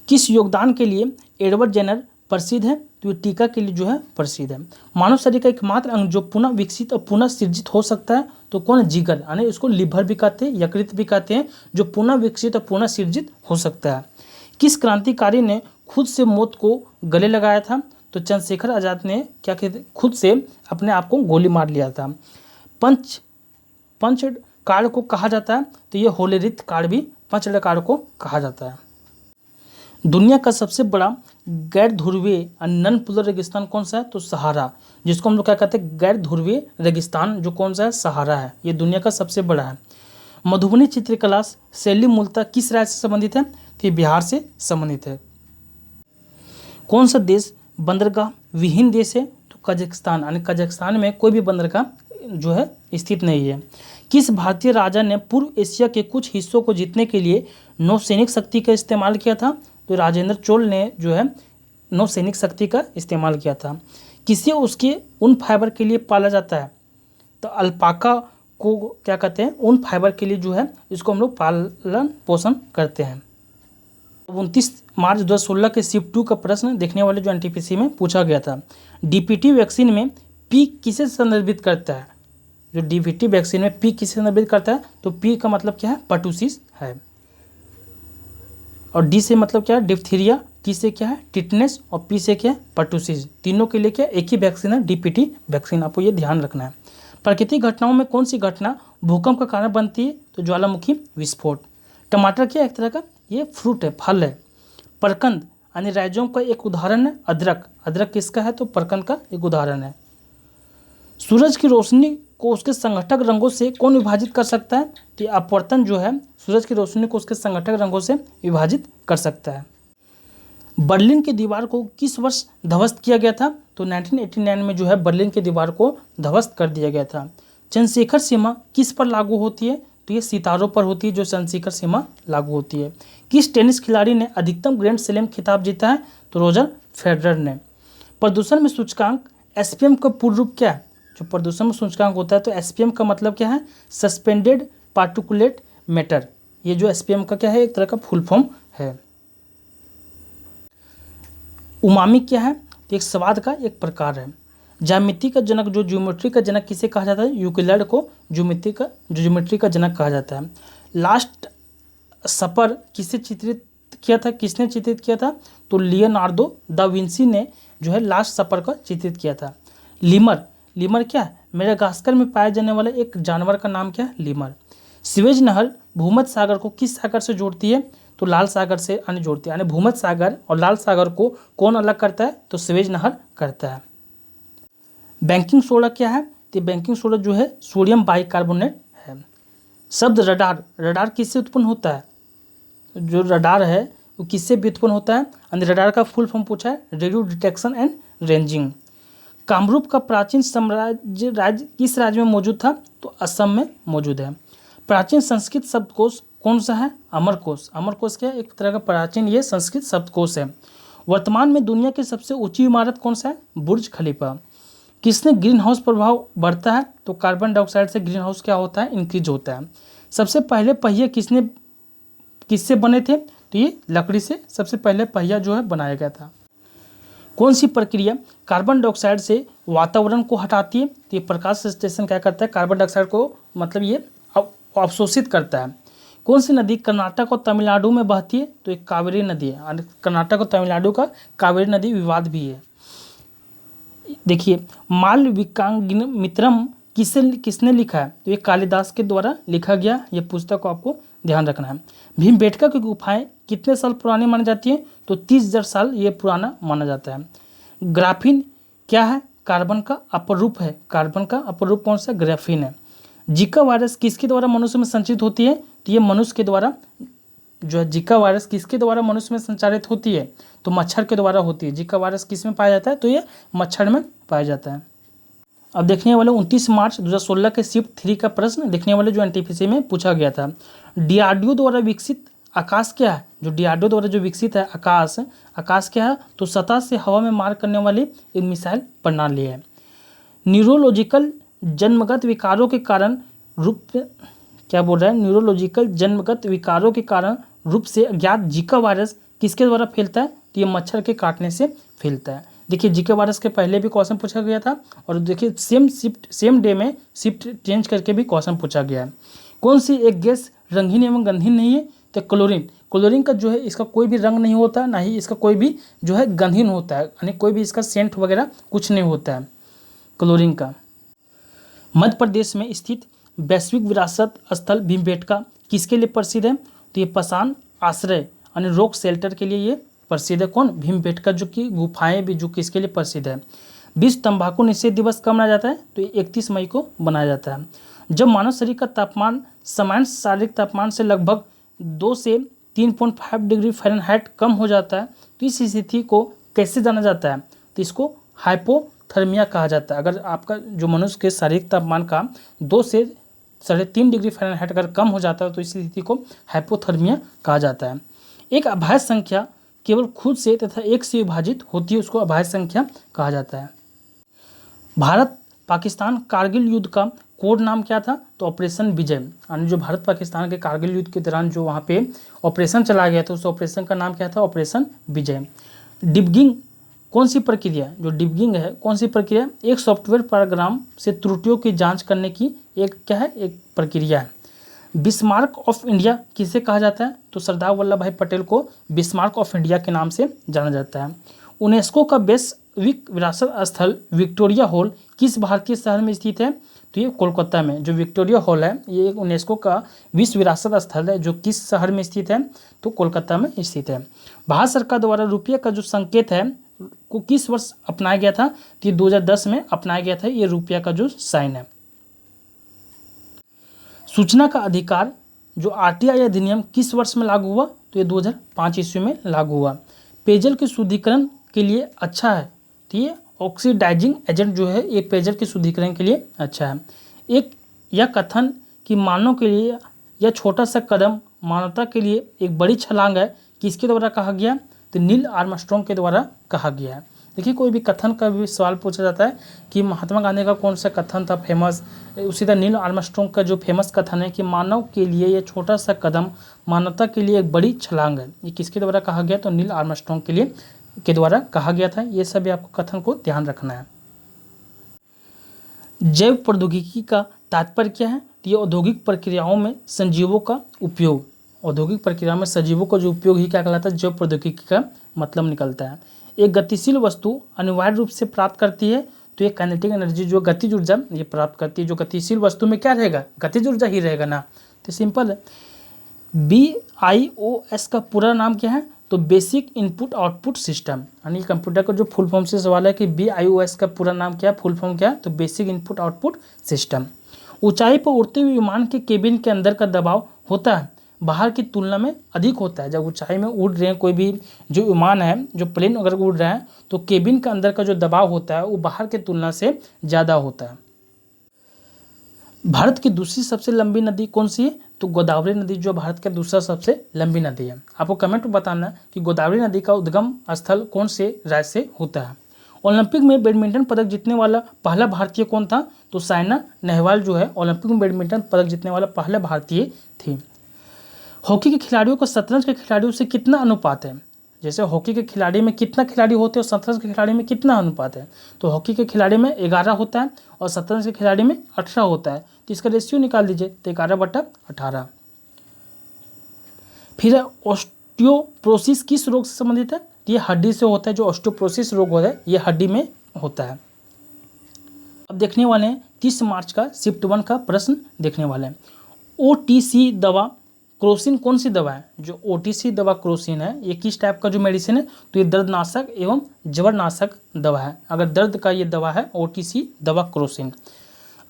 किस योगदान के लिए एडवर्ड जेनर प्रसिद्ध है? तो ये टीका के लिए जो है प्रसिद्ध है। मानव शरीर का एकमात्र अंग जो पुनः विकसित और पुनः सृजित हो सकता है तो कौन? जिगर, यानी इसको लिवर भी कहते हैं, यकृत भी कहते हैं, जो पुनः विकसित और पुनः सृजित हो सकता है। किस क्रांतिकारी ने खुद से मौत को गले लगाया था? तो चंद्रशेखर आजाद ने क्या कहते खुद से अपने आप को गोली मार लिया था। पंच कार्ड को कहा जाता है? तो ये होलेरिथ कार्ड भी पंच कार्ड को कहा जाता है। दुनिया का सबसे बड़ा गैर ध्रुवीय नॉन पोलर रेगिस्तान कौन सा है? तो सहारा, जिसको हम लोग क्या कहते हैं गैर ध्रुवीय रेगिस्तान, जो कौन सा है? सहारा है। ये दुनिया का सबसे बड़ा है। मधुबनी चित्रकला शैली मूलतः किस राज्य से संबंधित है? तो ये बिहार से संबंधित है। कौन सा देश बंदरगाह विहीन देश है? कजाकिस्तान, यानी कजाकिस्तान में कोई भी बंदरगाह जो है स्थित नहीं है। किस भारतीय राजा ने पूर्व एशिया के कुछ हिस्सों को जीतने के लिए नौसैनिक शक्ति का इस्तेमाल किया था? तो राजेंद्र चोल ने जो है नौसैनिक शक्ति का इस्तेमाल किया था। किसे उसके ऊन फाइबर के लिए पाला जाता है? तो अल्पाका को क्या कहते हैं? ऊन फाइबर के लिए जो है इसको हम लोग पालन पोषण करते हैं। 29 मार्च 2016 के शिफ्ट 2 का प्रश्न देखने वाले जो एनटीपीसी में पूछा गया था। डीपीटी वैक्सीन में पी किसे संदर्भित करता है? जो डीपीटी वैक्सीन में पी किसे संदर्भित करता है? तो पी का मतलब क्या है? पर्टूसिस है। और डी से मतलब क्या है? डिप्थीरिया। टी से क्या है? टिटनेस। और पी से क्या है? पर्टूसिस। तीनों के लिए क्या एक ही वैक्सीन है, डीपीटी वैक्सीन। आपको ये ध्यान रखना है। प्राकृतिक घटनाओं में कौन सी घटना भूकंप का कारण बनती है? तो ज्वालामुखी विस्फोट। टमाटर क्या एक तरह का ये फ्रूट है, फल है। परकंद यानी राइजोम का एक उदाहरण है अदरक। अदरक किसका है? तो परकंद का एक उदाहरण है। सूरज की रोशनी को उसके संघटक रंगों से कौन विभाजित कर सकता है? तो अपवर्तन जो है सूरज की रोशनी को उसके संघटक रंगों से विभाजित कर सकता है। बर्लिन की दीवार को किस वर्ष ध्वस्त किया गया था? तो 1989 में जो है बर्लिन की दीवार को ध्वस्त कर दिया गया था। चंद्रशेखर सीमा किस पर लागू होती है? तो ये सितारों पर होती है जो चंद्रशेखर सीमा लागू होती है। किस टेनिस खिलाड़ी ने अधिकतम ग्रैंड स्लैम खिताब जीता है? तो रोजर फेडरर ने। प्रदूषण में सूचकांक एसपीएम का पूर्ण रूप क्या है? जो प्रदूषण में सूचकांक होता है तो एसपीएम का मतलब क्या है? Suspended particulate matter. ये जो एसपीएम का क्या है? एक तरह का फुल फॉर्म है। उमामी क्या है? तो एक स्वाद का एक प्रकार है। ज्यामिति का जनक, जो ज्योमेट्री का जनक किसे कहा जाता है? यूक्लिड को ज्योमेट्री का जनक कहा जाता है। लास्ट सपर किसे चित्रित किया था? किसने चित्रित किया था? तो लियोनार्दो दा विंसी ने जो है लास्ट सपर का चित्रित किया था। लीमर, लीमर क्या है? मेडागास्कर में पाए जाने वाले एक जानवर का नाम क्या है? लीमर। स्वेज नहर भूमध्य सागर को किस सागर से जोड़ती है? तो लाल सागर से अन्य जोड़ती है। यानी भूमध्य सागर और लाल सागर को कौन अलग करता है? तो स्वेज नहर करता है। बैंकिंग सोडा क्या है? तो बैंकिंग सोडा जो है सोडियम बाइकार्बोनेट है। शब्द रडार, रडार किससे उत्पन्न होता है? जो रडार है वो किससे व्युत्पन्न होता है? यानी रडार का फुल फॉर्म पूछा है, radio detection and ranging. Kamrup का प्राचीन साम्राज्य राज्य किस राज्य में मौजूद था? तो असम में मौजूद है। प्राचीन संस्कृत शब्दकोश कौन सा है? अमरकोश। अमरकोश क्या है? एक तरह का प्राचीन ये संस्कृत शब्दकोश है। वर्तमान में दुनिया की सबसे ऊंची इमारत कौन सा है? बुर्ज खलीफा। किसने ग्रीन हाउस प्रभाव बढ़ता है? तो कार्बन डाइऑक्साइड से ग्रीन हाउस क्या होता है? इंक्रीज होता है। सबसे पहले पहिए किससे बने थे? तो ये लकड़ी से सबसे पहले पहिया जो है बनाया गया था। कौन सी प्रक्रिया कार्बन डाइऑक्साइड से वातावरण को हटाती है? तो ये प्रकाश संश्लेषण क्या करता है? कार्बन डाइऑक्साइड को मतलब ये अवशोषित करता है। कौन सी नदी कर्नाटक और तमिलनाडु में बहती है? तो एक कावेरी नदी है। कर्नाटक और तमिलनाडु का कावेरी नदी विवाद भी है। देखिए मालविकाग्निमित्रम किसने लिखा है? तो ये कालिदास के द्वारा लिखा गया ये पुस्तक को आपको ध्यान रखना है। भीमबेटका की गुफाएं कितने साल पुरानी मानी जाती है? तो 30,000 साल ये पुराना माना जाता है। ग्राफीन क्या है? कार्बन का अपर रूप है। कार्बन का अपर रूप कौन सा? ग्राफीन है। जीका वायरस किसके द्वारा मनुष्य में संचित होती है? तो ये मनुष्य के द्वारा जो है जीका वायरस किसके द्वारा मनुष्य में संचारित होती है? तो मच्छर के द्वारा होती है। जीका वायरस किस में पाया जाता है? तो ये मच्छर में पाया जाता है। अब देखने वाले 29 मार्च 2016 के शिफ्ट 3 का प्रश्न देखने वाले जो एनटीपीसी में पूछा गया था। डीआरडीओ द्वारा विकसित आकाश क्या है? जो डीआरडीओ द्वारा जो विकसित है आकाश क्या है? तो सतह से हवा में मार करने वाली एक मिसाइल प्रणाली है। न्यूरोलॉजिकल जन्मगत विकारों के कारण रूप क्या बोल रहा है? न्यूरोलॉजिकल जन्मगत विकारों के कारण रूप से अज्ञात जीका वायरस किसके द्वारा फैलता है? तो ये मच्छर के काटने से फैलता है। देखिए जीका वायरस के पहले भी क्वेश्चन पूछा गया था और देखिए सेम डे में शिफ्ट चेंज करके भी क्वेश्चन पूछा गया है। कौन सी एक गैस रंगीन एवं गंधहीन नहीं है? तो क्लोरीन। क्लोरीन का जो है इसका कोई भी रंग नहीं होता, ना ही इसका कोई भी जो है गंधहीन होता है, यानी कोई भी इसका सेंट वगैरह कुछ नहीं होता है क्लोरीन का। मध्य प्रदेश में स्थित वैश्विक विरासत स्थल भीमबेटका किसके लिए प्रसिद्ध है? तो ये पाषाण आश्रय यानी रॉक शेल्टर के लिए ये प्रसिद्ध है। कौन? भीमबेटका जो कि गुफाएं भी जो किसके लिए प्रसिद्ध है। विश्व तंबाकू निषेध दिवस कब मनाया जाता है? तो 31 मई को मनाया जाता है। जब मानव शरीर का तापमान सामान्य शारीरिक तापमान से लगभग 2 से 3.5 डिग्री फ़ारेनहाइट कम हो जाता है तो इस स्थिति को कैसे जाना जाता है? तो इसको हाइपोथर्मिया कहा जाता है। अगर आपका जो मनुष्य के शारीरिक तापमान का 2 से 3.5 डिग्री फ़ारेनहाइट अगर कम हो जाता है तो इस स्थिति को हाइपोथर्मिया कहा जाता है। एक अभाज्य संख्या केवल खुद से तथा एक से विभाजित होती है, उसको अभाज्य संख्या कहा जाता है। भारत पाकिस्तान कारगिल युद्ध का कोड नाम क्या था? तो ऑपरेशन विजय। यानी जो भारत पाकिस्तान के कारगिल युद्ध के दौरान जो वहाँ पे ऑपरेशन चलाया गया था उस ऑपरेशन का नाम क्या था? ऑपरेशन विजय। डिबगिंग कौन सी प्रक्रिया? जो डिबगिंग है कौन सी प्रक्रिया? एक सॉफ्टवेयर प्रोग्राम से त्रुटियों की जांच करने की एक क्या है? एक प्रक्रिया है। बिस्मार्क ऑफ इंडिया किसे कहा जाता है? तो सरदार वल्लभ भाई पटेल को बिस्मार्क ऑफ इंडिया के नाम से जाना जाता है। यूनेस्को का वैश्विक विरासत स्थल विक्टोरिया हॉल किस भारतीय शहर में स्थित है? तो ये कोलकाता में। जो विक्टोरिया हॉल है ये एक यूनेस्को का विश्व विरासत स्थल है जो किस शहर में स्थित है? तो कोलकाता में स्थित है। भारत सरकार द्वारा रुपये का जो संकेत है को किस वर्ष अपनाया गया था? तो ये 2010 में अपनाया गया था। ये रुपया का जो साइन है। सूचना का अधिकार जो आरटीआई अधिनियम किस वर्ष में लागू हुआ? तो ये 2005 ईस्वी में लागू हुआ। पेयजल के शुद्धिकरण के लिए अच्छा है, तो ये ऑक्सीडाइजिंग एजेंट जो है ये पेयजल के शुद्धिकरण के लिए अच्छा है। एक यह कथन कि मानव के लिए यह छोटा सा कदम मानवता के लिए एक बड़ी छलांग है किसके द्वारा कहा गया? तो नील आर्मस्ट्रॉन्ग के द्वारा कहा गया है। देखिए कोई भी कथन का भी सवाल पूछा जाता है कि महात्मा गांधी का कौन सा कथन था फेमस, उसी तरह नील आर्मस्ट्रॉन्ग का जो फेमस कथन है कि मानव के लिए यह छोटा सा कदम मानवता के लिए एक बड़ी छलांग है, ये किसके द्वारा कहा गया? तो नील आर्मस्ट्रॉन्ग के द्वारा कहा गया था। ये सभी आपको कथन को ध्यान रखना है। जैव प्रौद्योगिकी का तात्पर्य क्या है? तो ये औद्योगिक प्रक्रियाओं में संजीवों का उपयोग, औद्योगिक प्रक्रिया में सजीवों का जो उपयोग ही क्या कहलाता है? जैव प्रौद्योगिकी का मतलब निकलता है। एक गतिशील वस्तु अनिवार्य रूप से प्राप्त करती है, तो ये काइनेटिक एनर्जी जो गतिज ऊर्जा ये प्राप्त करती है। जो गतिशील वस्तु में क्या रहेगा? गतिज ऊर्जा ही रहेगा ना। तो सिंपल है। BIOS का पूरा नाम क्या है? तो बेसिक इनपुट आउटपुट सिस्टम। यानी कंप्यूटर का जो फुल फॉर्म से सवाल है कि BIOS का पूरा नाम क्या है, फुल फॉर्म क्या है? तो बेसिक इनपुट आउटपुट सिस्टम। ऊंचाई पर उड़ते हुए विमान के केबिन के अंदर का दबाव होता है बाहर की तुलना में अधिक होता है। जब ऊंचाई में उड़ रहे हैं कोई भी जो विमान है, जो प्लेन अगर उड़ रहा है तो केबिन के अंदर का जो दबाव होता है वो बाहर की तुलना से ज़्यादा होता है। भारत की दूसरी सबसे लंबी नदी कौन सी है? तो गोदावरी नदी जो भारत का दूसरा सबसे लंबी नदी है। आपको कमेंट में बताना कि गोदावरी नदी का उद्गम स्थल कौन से राज्य से होता है। ओलंपिक में बैडमिंटन पदक जीतने वाला पहला भारतीय कौन था? तो साइना नेहवाल जो है ओलंपिक में बैडमिंटन पदक जीतने वाला पहला भारतीय थी। हॉकी के खिलाड़ियों को शतरंज के खिलाड़ियों से कितना अनुपात है? जैसे हॉकी के खिलाड़ी में कितना खिलाड़ी होते हैं और शतरंज के खिलाड़ी में कितना अनुपात है? तो हॉकी के खिलाड़ी में 11 होता है और शतरंज के खिलाड़ी में 18 होता है। तो इसका रेशियो निकाल दीजिए, तो 11/18। फिर ऑस्टियोप्रोसिस किस रोग से संबंधित है? तो ये हड्डी से होता है। जो ऑस्टियोप्रोसिस रोग होता है ये हड्डी में होता है। अब देखने वाले हैं 30 मार्च का शिफ्ट 1 का प्रश्न देखने वाले हैं। OTC दवा क्रोसिन कौन सी दवा है? जो OTC दवा क्रोसिन है ये किस टाइप का जो मेडिसिन है? तो ये दर्दनाशक एवं जबरनाशक दवा है। अगर दर्द का ये दवा है OTC दवा क्रोसिन।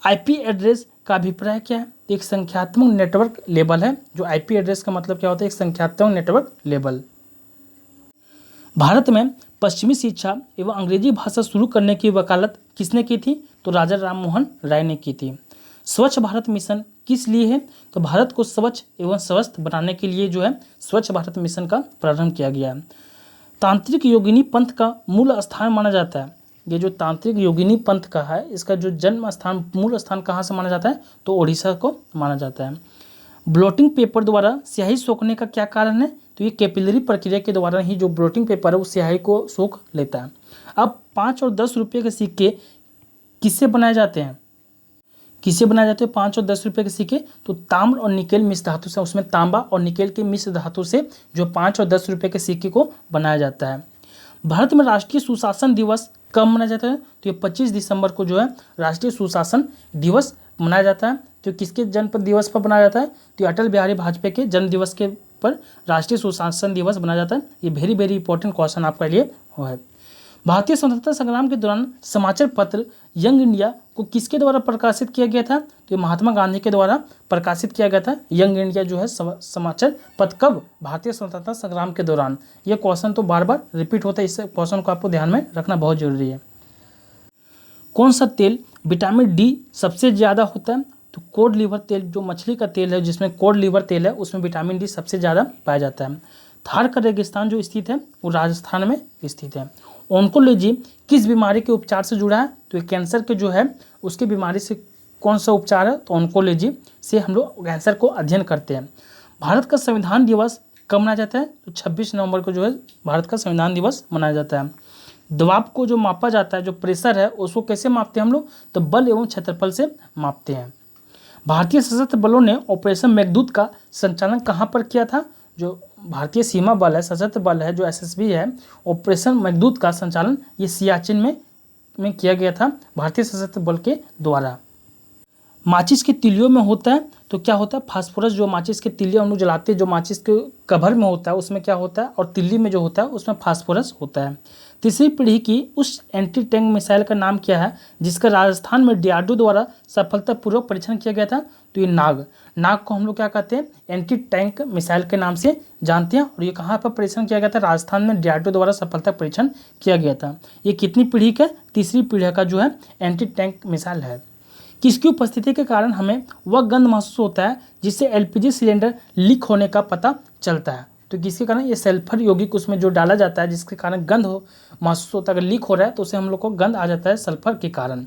IP एड्रेस का अभिप्राय क्या है? एक संख्यात्मक नेटवर्क लेबल है। जो IP एड्रेस का मतलब क्या होता है? एक संख्यात्मक नेटवर्क लेबल। भारत में पश्चिमी शिक्षा एवं अंग्रेजी भाषा शुरू करने की वकालत किसने की थी? तो राजा राममोहन राय ने की थी। स्वच्छ भारत मिशन किस लिए है? तो भारत को स्वच्छ एवं स्वस्थ बनाने के लिए जो है स्वच्छ भारत मिशन का प्रारंभ किया गया है। तांत्रिक योगिनी पंथ का मूल स्थान माना जाता है। ये जो तांत्रिक योगिनी पंथ का है इसका जो जन्म स्थान मूल स्थान कहाँ से माना जाता है? तो ओडिशा को माना जाता है। ब्लॉटिंग पेपर द्वारा स्याही सोखने का क्या कारण है? तो ये कैपिलरी प्रक्रिया के द्वारा ही जो ब्लॉटिंग पेपर है वो स्याही को सोख लेता है। अब 5 और 10 रुपये के सिक्के किससे बनाए जाते हैं? किससे बनाए जाते हैं 5 और 10 रुपये के सिक्के? तो ताम्र और निकेल मिश्र धातु से, उसमें तांबा और निकेल के मिश्र धातु से जो 5 और 10 रुपये के सिक्के को बनाया जाता है। भारत में राष्ट्रीय सुशासन दिवस कब मनाया जाता है? तो ये 25 दिसंबर को जो है राष्ट्रीय सुशासन दिवस मनाया जाता है। तो किसके जन्म दिवस पर बनाया जाता है? तो अटल बिहारी वाजपेयी के जन्म दिवस के पर राष्ट्रीय सुशासन दिवस मनाया जाता है। ये वेरी वेरी इंपॉर्टेंट क्वेश्चन आपके लिए वो है। भारतीय स्वतंत्रता संग्राम के दौरान समाचार पत्र यंग इंडिया को किसके द्वारा प्रकाशित किया गया था? तो महात्मा गांधी के द्वारा प्रकाशित किया गया था यंग इंडिया जो है समाचार पत्र। कब? भारतीय स्वतंत्रता संग्राम के दौरान। ये क्वेश्चन तो बार बार रिपीट होता है, इस क्वेश्चन को आपको ध्यान में रखना बहुत जरूरी है। कौन सा तेल विटामिन डी सबसे ज़्यादा होता है? तो कोड लिवर तेल, जो मछली का तेल है जिसमें कोड लिवर तेल है, उसमें विटामिन डी सबसे ज़्यादा पाया जाता है। थार का रेगिस्तान जो स्थित है वो राजस्थान में स्थित है। ऑन्कोलॉजी किस बीमारी के उपचार से जुड़ा है? तो ये कैंसर के जो है उसकी बीमारी से कौन सा उपचार है? तो ऑन्कोलॉजी से हम लोग कैंसर को अध्ययन करते हैं। भारत का संविधान दिवस कब मनाया जाता है? तो 26 नवंबर को जो है भारत का संविधान दिवस मनाया जाता है। दबाव को जो मापा जाता है, जो प्रेशर है, उसको कैसे मापते हैं हम लोग? तो बल एवं क्षेत्रफल से मापते हैं। भारतीय सशस्त्र बलों ने ऑपरेशन मेघदूत का संचालन कहाँ पर किया था? जो भारतीय सीमा बल है, सशस्त्र बल है, जो एसएसबी है, ऑपरेशन मेघदूत का संचालन ये सियाचिन में किया गया था भारतीय सशस्त्र बल के द्वारा। माचिस के तिलियों में होता है तो क्या होता है? फास्फोरस। जो माचिस के तिलियाँ हम लोग जलाते हैं, जो माचिस के कवर में होता है उसमें क्या होता है? और तिल्ली में जो होता है उसमें फास्फोरस होता है। तीसरी पीढ़ी की उस एंटी टैंक मिसाइल का नाम क्या है जिसका राजस्थान में डीआरडीओ द्वारा सफलतापूर्वक परीक्षण किया गया था? तो ये नाग को हम लोग क्या कहते हैं? एंटी टैंक मिसाइल के नाम से जानते हैं। और ये कहाँ पर परीक्षण किया गया था? राजस्थान में डीआरडीओ द्वारा सफलता परीक्षण किया गया था। ये कितनी पीढ़ी का? तीसरी पीढ़ी का जो है एंटी टैंक मिसाइल है। किसकी उपस्थिति के कारण हमें वह गंध महसूस होता है जिससे एलपीजी सिलेंडर लीक होने का पता चलता है? तो किसके कारण? ये सल्फर यौगिक उसमें जो डाला जाता है जिसके कारण गंध महसूस होता है। अगर लीक हो रहा है तो उसे हम लोग को गंध आ जाता है सल्फर के कारण।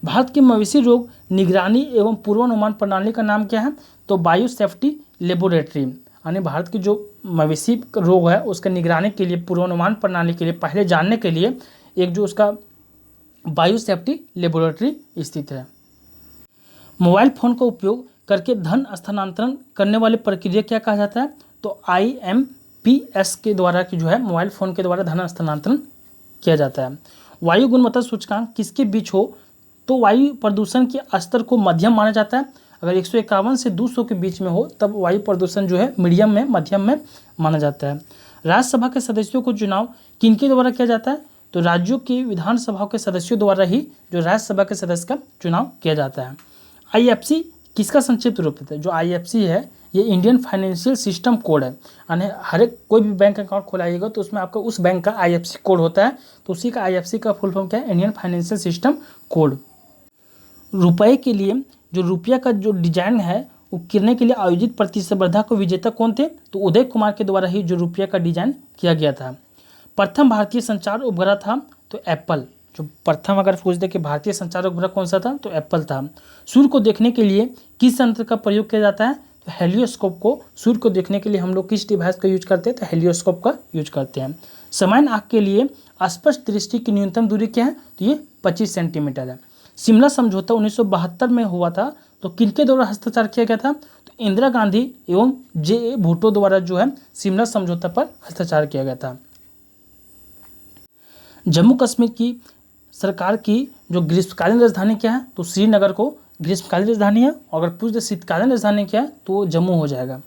भारत की मवेशी रोग निगरानी एवं पूर्वानुमान प्रणाली का नाम क्या है? तो बायो सेफ्टी लेबोरेटरी। यानी भारत की जो मवेशी रोग है उसका निगरानी के लिए, पूर्वानुमान प्रणाली के लिए, पहले जानने के लिए एक जो उसका बायो सेफ्टी लेबोरेटरी स्थित है। मोबाइल फ़ोन का उपयोग करके धन स्थानांतरण करने वाली प्रक्रिया क्या कहा जाता है? तो IMPS के द्वारा की जो है मोबाइल फ़ोन के द्वारा धन स्थानांतरण किया जाता है। वायु गुणवत्ता सूचकांक किसके बीच हो? तो वायु प्रदूषण के स्तर को मध्यम माना जाता है। अगर 151 से 200 के बीच में हो तब वायु प्रदूषण जो है मीडियम में, मध्यम में माना जाता है। राज्यसभा के सदस्यों को चुनाव किनके द्वारा किया जाता है? तो राज्यों की विधानसभाओं के सदस्यों द्वारा ही जो राज्यसभा के सदस्य का चुनाव किया जाता है। IFC किसका संक्षिप्त रूप है? जो IFC है ये इंडियन फाइनेंशियल सिस्टम कोड है। यानी हर एक कोई भी बैंक अकाउंट खोलाइएगा तो उसमें आपका उस बैंक का IFC कोड होता है। तो उसी का IFC का फुल फॉर्म क्या है? Indian financial system code. रुपए के लिए जो रुपया का जो डिजाइन है वो करने के लिए आयोजित प्रतिस्पर्धा को विजेता कौन थे? तो उदय कुमार के द्वारा ही जो रुपया का डिजाइन किया गया था। प्रथम भारतीय संचार उपग्रह था तो एप्पल। जो प्रथम अगर पूछ दे कि भारतीय संचार उपग्रह कौन सा था तो एप्पल था। सूर्य को देखने के लिए किस यंत्र का प्रयोग किया जाता है? तो हेलियोस्कोप को। सूर्य को देखने के लिए हम लोग किस डिवाइस का यूज करते हैं? तो हेलियोस्कोप का यूज करते हैं। सामान्य आँख के लिए स्पष्ट दृष्टि की न्यूनतम दूरी क्या है? तो ये 25 सेंटीमीटर है। शिमला समझौता 1972 में हुआ था तो किनके द्वारा हस्ताक्षर किया गया था? तो इंदिरा गांधी एवं JA भुट्टो द्वारा जो है शिमला समझौता पर हस्ताक्षर किया गया था। जम्मू कश्मीर की सरकार की जो ग्रीष्मकालीन राजधानी क्या है? तो श्रीनगर को ग्रीष्मकालीन राजधानी है। और अगर पूछ दे शीतकालीन राजधानी क्या है तो जम्मू हो जाएगा।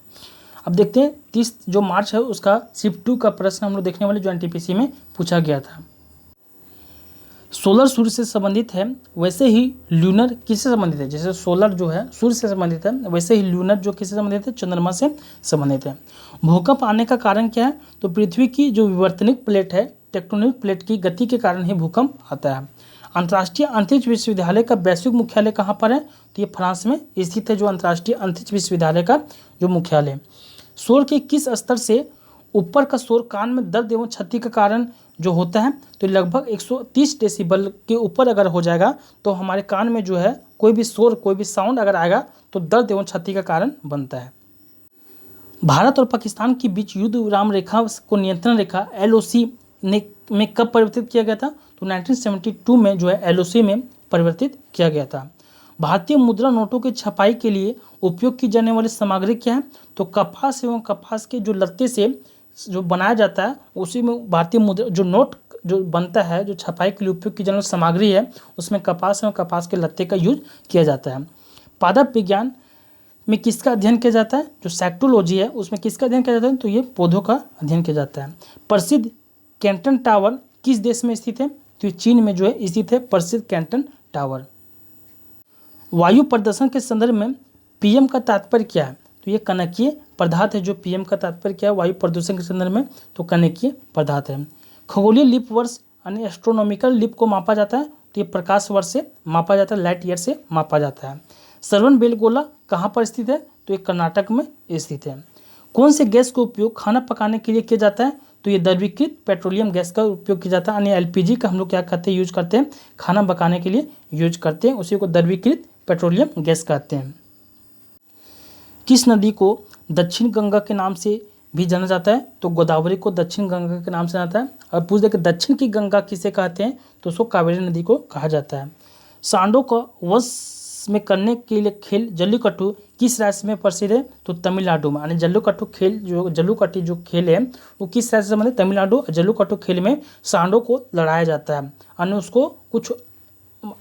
अब देखते हैं 30 जो मार्च है उसका शिफ्ट 2 का प्रश्न हम लोग देखने वाले जो NTPC में पूछा गया था। सोलर सूर्य से संबंधित है वैसे ही ल्यूनर किससे संबंधित है? जैसे सोलर जो है सूर्य से संबंधित है वैसे ही ल्यूनर जो किससे संबंधित है? चंद्रमा से संबंधित है। भूकंप आने का कारण क्या है? तो पृथ्वी की जो विवर्तनिक प्लेट है, टेक्टोनिक प्लेट की गति के कारण ही भूकंप आता है। अंतर्राष्ट्रीय अंतरिक्ष विश्वविद्यालय का वैश्विक मुख्यालय कहाँ पर है? तो ये फ्रांस में स्थित है जो अंतर्राष्ट्रीय अंतरिक्ष विश्वविद्यालय का जो मुख्यालय। शोर के किस स्तर से ऊपर का शोर कान में दर्द एवं क्षति का कारण जो होता है? तो लगभग 130 डेसिबल के ऊपर अगर हो जाएगा तो हमारे कान में जो है कोई भी शोर, कोई भी साउंड अगर आएगा तो दर्द एवं क्षति का कारण बनता है। भारत और पाकिस्तान के बीच युद्ध विराम रेखा को नियंत्रण रेखा LOC में कब परिवर्तित किया गया था? तो 1972 में जो है LOC में परिवर्तित किया गया था। भारतीय मुद्रा नोटों की छपाई के लिए उपयोग की जाने वाली सामग्री क्या है? तो कपास एवं कपास के जो लत्ते से जो बनाया जाता है उसी में भारतीय मुद्रा जो नोट जो बनता है, जो छपाई के लिए उपयोग की जाने वाली सामग्री है उसमें कपास एवं कपास के लत्ते का यूज किया जाता है। पादप विज्ञान में किसका अध्ययन किया जाता है? जो सेक्टोलॉजी है उसमें किसका अध्ययन किया जाता है? तो ये पौधों का अध्ययन किया जाता है। प्रसिद्ध कैंटन टावर किस देश में स्थित है? तो ये चीन में जो है स्थित है प्रसिद्ध कैंटन टावर। वायु प्रदूषण के संदर्भ में PM का तात्पर्य क्या है? तो ये कनकीय पदार्थ है। जो PM का तात्पर्य क्या है वायु प्रदूषण के संदर्भ में? तो कनकीय पदार्थ है। खगोलीय लीप वर्ष यानी एस्ट्रोनॉमिकल लीप को मापा जाता है तो ये प्रकाश वर्ष से मापा जाता है, लाइट ईयर से मापा जाता है। श्रवण बेलगोला कहाँ पर स्थित है? तो ये कर्नाटक में स्थित है। कौन से गैस का उपयोग खाना पकाने के लिए किया जाता है? तो ये द्रवीकृत पेट्रोलियम गैस का उपयोग किया जाता है, यानी एलपीजी का हम लोग क्या करते हैं, यूज करते हैं, खाना पकाने के लिए यूज करते हैं, उसी को द्रवीकृत पेट्रोलियम गैस कहते हैं। किस नदी को दक्षिण गंगा के नाम से भी जाना जाता है? तो गोदावरी को दक्षिण गंगा के नाम से जाता है। और पूछ दे कि दक्षिण की गंगा किसे कहते हैं? तो उसको कावेरी नदी को कहा जाता है। सांडों का वश में करने के लिए खेल जल्लीकट्टू किस राज्य में प्रसिद्ध है? तो तमिलनाडु में। यानी जल्लीकट्टू खेल जो खेल है वो किस राज्य से संबंधित? तमिलनाडु। जल्लीकट्टू खेल में सांडों को लड़ाया जाता है, यानी उसको कुछ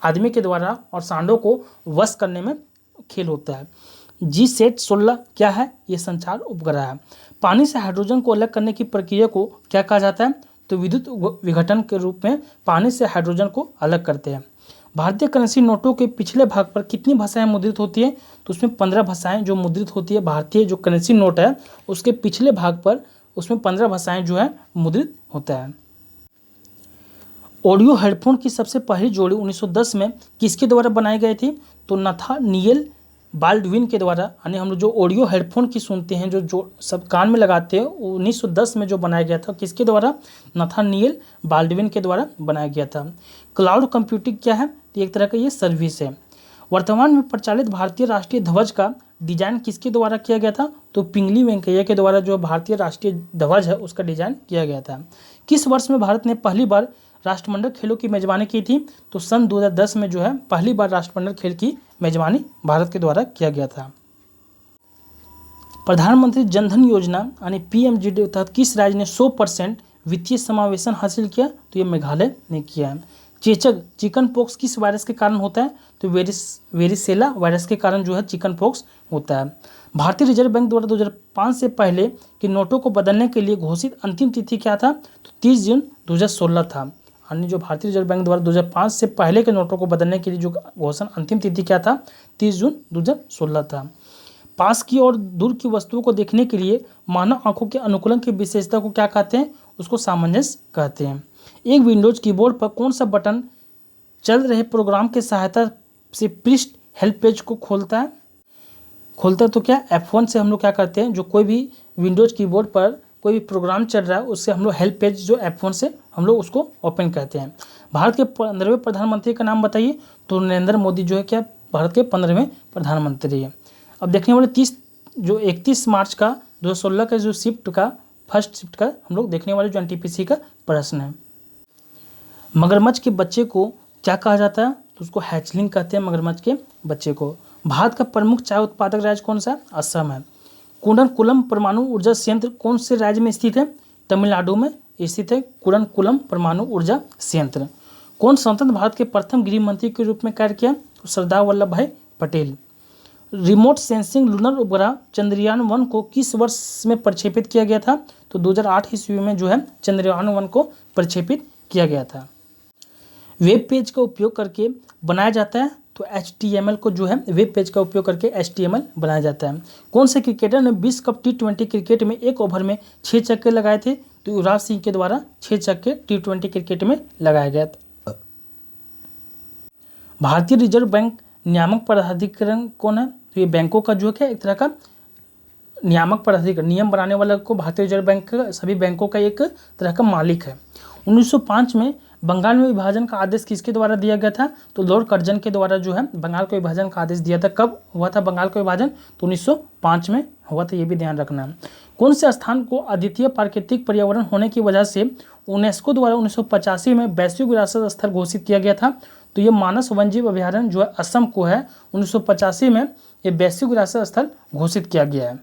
आदमी के द्वारा और सांडों को वश करने में खेल होता है। G-SAT-16 क्या है? ये संचार उपग्रह है। पानी से हाइड्रोजन को अलग करने की प्रक्रिया को क्या कहा जाता है? तो विद्युत विघटन के रूप में पानी से हाइड्रोजन को अलग करते हैं। भारतीय करेंसी नोटों के पिछले भाग पर कितनी भाषाएं मुद्रित होती है? तो उसमें 15 भाषाएं जो मुद्रित होती है। भारतीय जो करेंसी नोट है उसके पिछले भाग पर उसमें 15 भाषाएं जो है मुद्रित होता है। ऑडियो हेडफोन की सबसे पहली जोड़ी 1910 में किसके द्वारा बनाई गई थी? तो नथानिएल बाल्डविन के द्वारा। यानी हम लोग जो ऑडियो हेडफोन की सुनते हैं, जो सब कान में लगाते हैं, 1910 में जो बनाया गया था, किसके द्वारा? नथानिएल बाल्डविन के द्वारा बनाया गया था। क्लाउड कंप्यूटिंग क्या है? तो एक तरह का ये सर्विस है। वर्तमान में प्रचलित भारतीय राष्ट्रीय ध्वज का डिजाइन किसके द्वारा किया गया था? तो पिंगली वेंकैया के द्वारा जो भारतीय राष्ट्रीय ध्वज है उसका डिजाइन किया गया था। किस वर्ष में भारत ने पहली बार राष्ट्रमंडल खेलों की मेजबानी की थी? तो सन 2010 में जो है पहली बार राष्ट्रमंडल खेल की मेजबानी भारत के द्वारा किया गया था। प्रधानमंत्री जनधन योजना यानी पीएमजीडी तहत किस राज्य ने 100% वित्तीय समावेशन हासिल किया? तो ये मेघालय ने किया है। चेचक चिकन पॉक्स किस वायरस के कारण होता है? तो वेरिसेला वायरस के कारण जो है चिकन पॉक्स होता है। भारतीय रिजर्व बैंक द्वारा 2005 से पहले के नोटों को बदलने के लिए घोषित अंतिम तिथि क्या था? तो 30 जून 2016 था। यानी जो भारतीय रिजर्व बैंक द्वारा 2005 से पहले के नोटों को बदलने के लिए जो घोषणा अंतिम तिथि क्या था? 30 जून 2016 था। पास की और दूर की वस्तुओं को देखने के लिए मानव आंखों के अनुकूलन की विशेषता को क्या कहते हैं? उसको सामंजस्य कहते हैं। एक विंडोज कीबोर्ड पर कौन सा बटन चल रहे प्रोग्राम की सहायता से पृष्ठ हेल्प पेज को खोलता है? तो क्या F1 से हम लोग क्या करते हैं, जो कोई भी विंडोज कीबोर्ड पर कोई भी प्रोग्राम चल रहा है उससे हम लोग हेल्प पेज जो F1 से हम लोग उसको ओपन करते हैं। भारत के 15वें प्रधानमंत्री का नाम बताइए? तो नरेंद्र मोदी जो है क्या भारत के 15वें प्रधानमंत्री है। अब देखने वाले 31 मार्च का 2016 का जो फर्स्ट शिफ्ट का हम लोग देखने वाले जो एनटीपीसी का प्रश्न है। मगरमच्छ के बच्चे को क्या कहा जाता है? तो उसको हैचलिंग कहते हैं मगरमच्छ के बच्चे को। भारत का प्रमुख चाय उत्पादक राज्य कौन सा है? असम है। कुडनकुलम परमाणु ऊर्जा संयंत्र कौन से राज्य में स्थित है? तमिलनाडु में स्थित है कुडनकुलम परमाणु ऊर्जा संयंत्र। कौन स्वतंत्र भारत के प्रथम गृह मंत्री के रूप में कार्य किया? तो सरदार वल्लभ भाई पटेल। रिमोट सेंसिंग लूनर उपग्रह चंद्रयान-1 को किस वर्ष में प्रक्षेपित किया गया था? तो 2008 ईस्वी में जो है चंद्रयान-1 को प्रक्षेपित किया गया था। वेब पेज का उपयोग करके बनाया जाता है तो HTML को जो है वेब पेज का उपयोग करके HTML बनाया जाता है। कौन से क्रिकेटर ने विश्व कप T20 क्रिकेट में एक ओवर में 6 छक्के लगाए थे? तो युवराज सिंह के द्वारा 6 छक्के T20 क्रिकेट में लगाया गया था। भारतीय रिजर्व बैंक नियामक प्राधिकरण कौन है? तो ये बैंकों का जो है एक तरह का नियामक प्राधिकरण, नियम बनाने वाला को भारतीय रिजर्व बैंक सभी बैंकों का एक तरह का मालिक है। 1905 में बंगाल में विभाजन का आदेश किसके द्वारा दिया गया था? तो लॉर्ड कर्जन के द्वारा जो है बंगाल को विभाजन का आदेश दिया था। कब हुआ था बंगाल का विभाजन? तो 1905 में हुआ था, ये भी ध्यान रखना है। कौन से स्थान को अद्वितीय प्राकृतिक पर्यावरण होने की वजह से यूनेस्को द्वारा 1985 में वैश्विक विरासत स्थल घोषित किया गया था? तो ये मानस वन्यजीव अभ्यारण्य जो है असम को है, 1985 में ये वैश्विक विरासत स्थल घोषित किया गया है।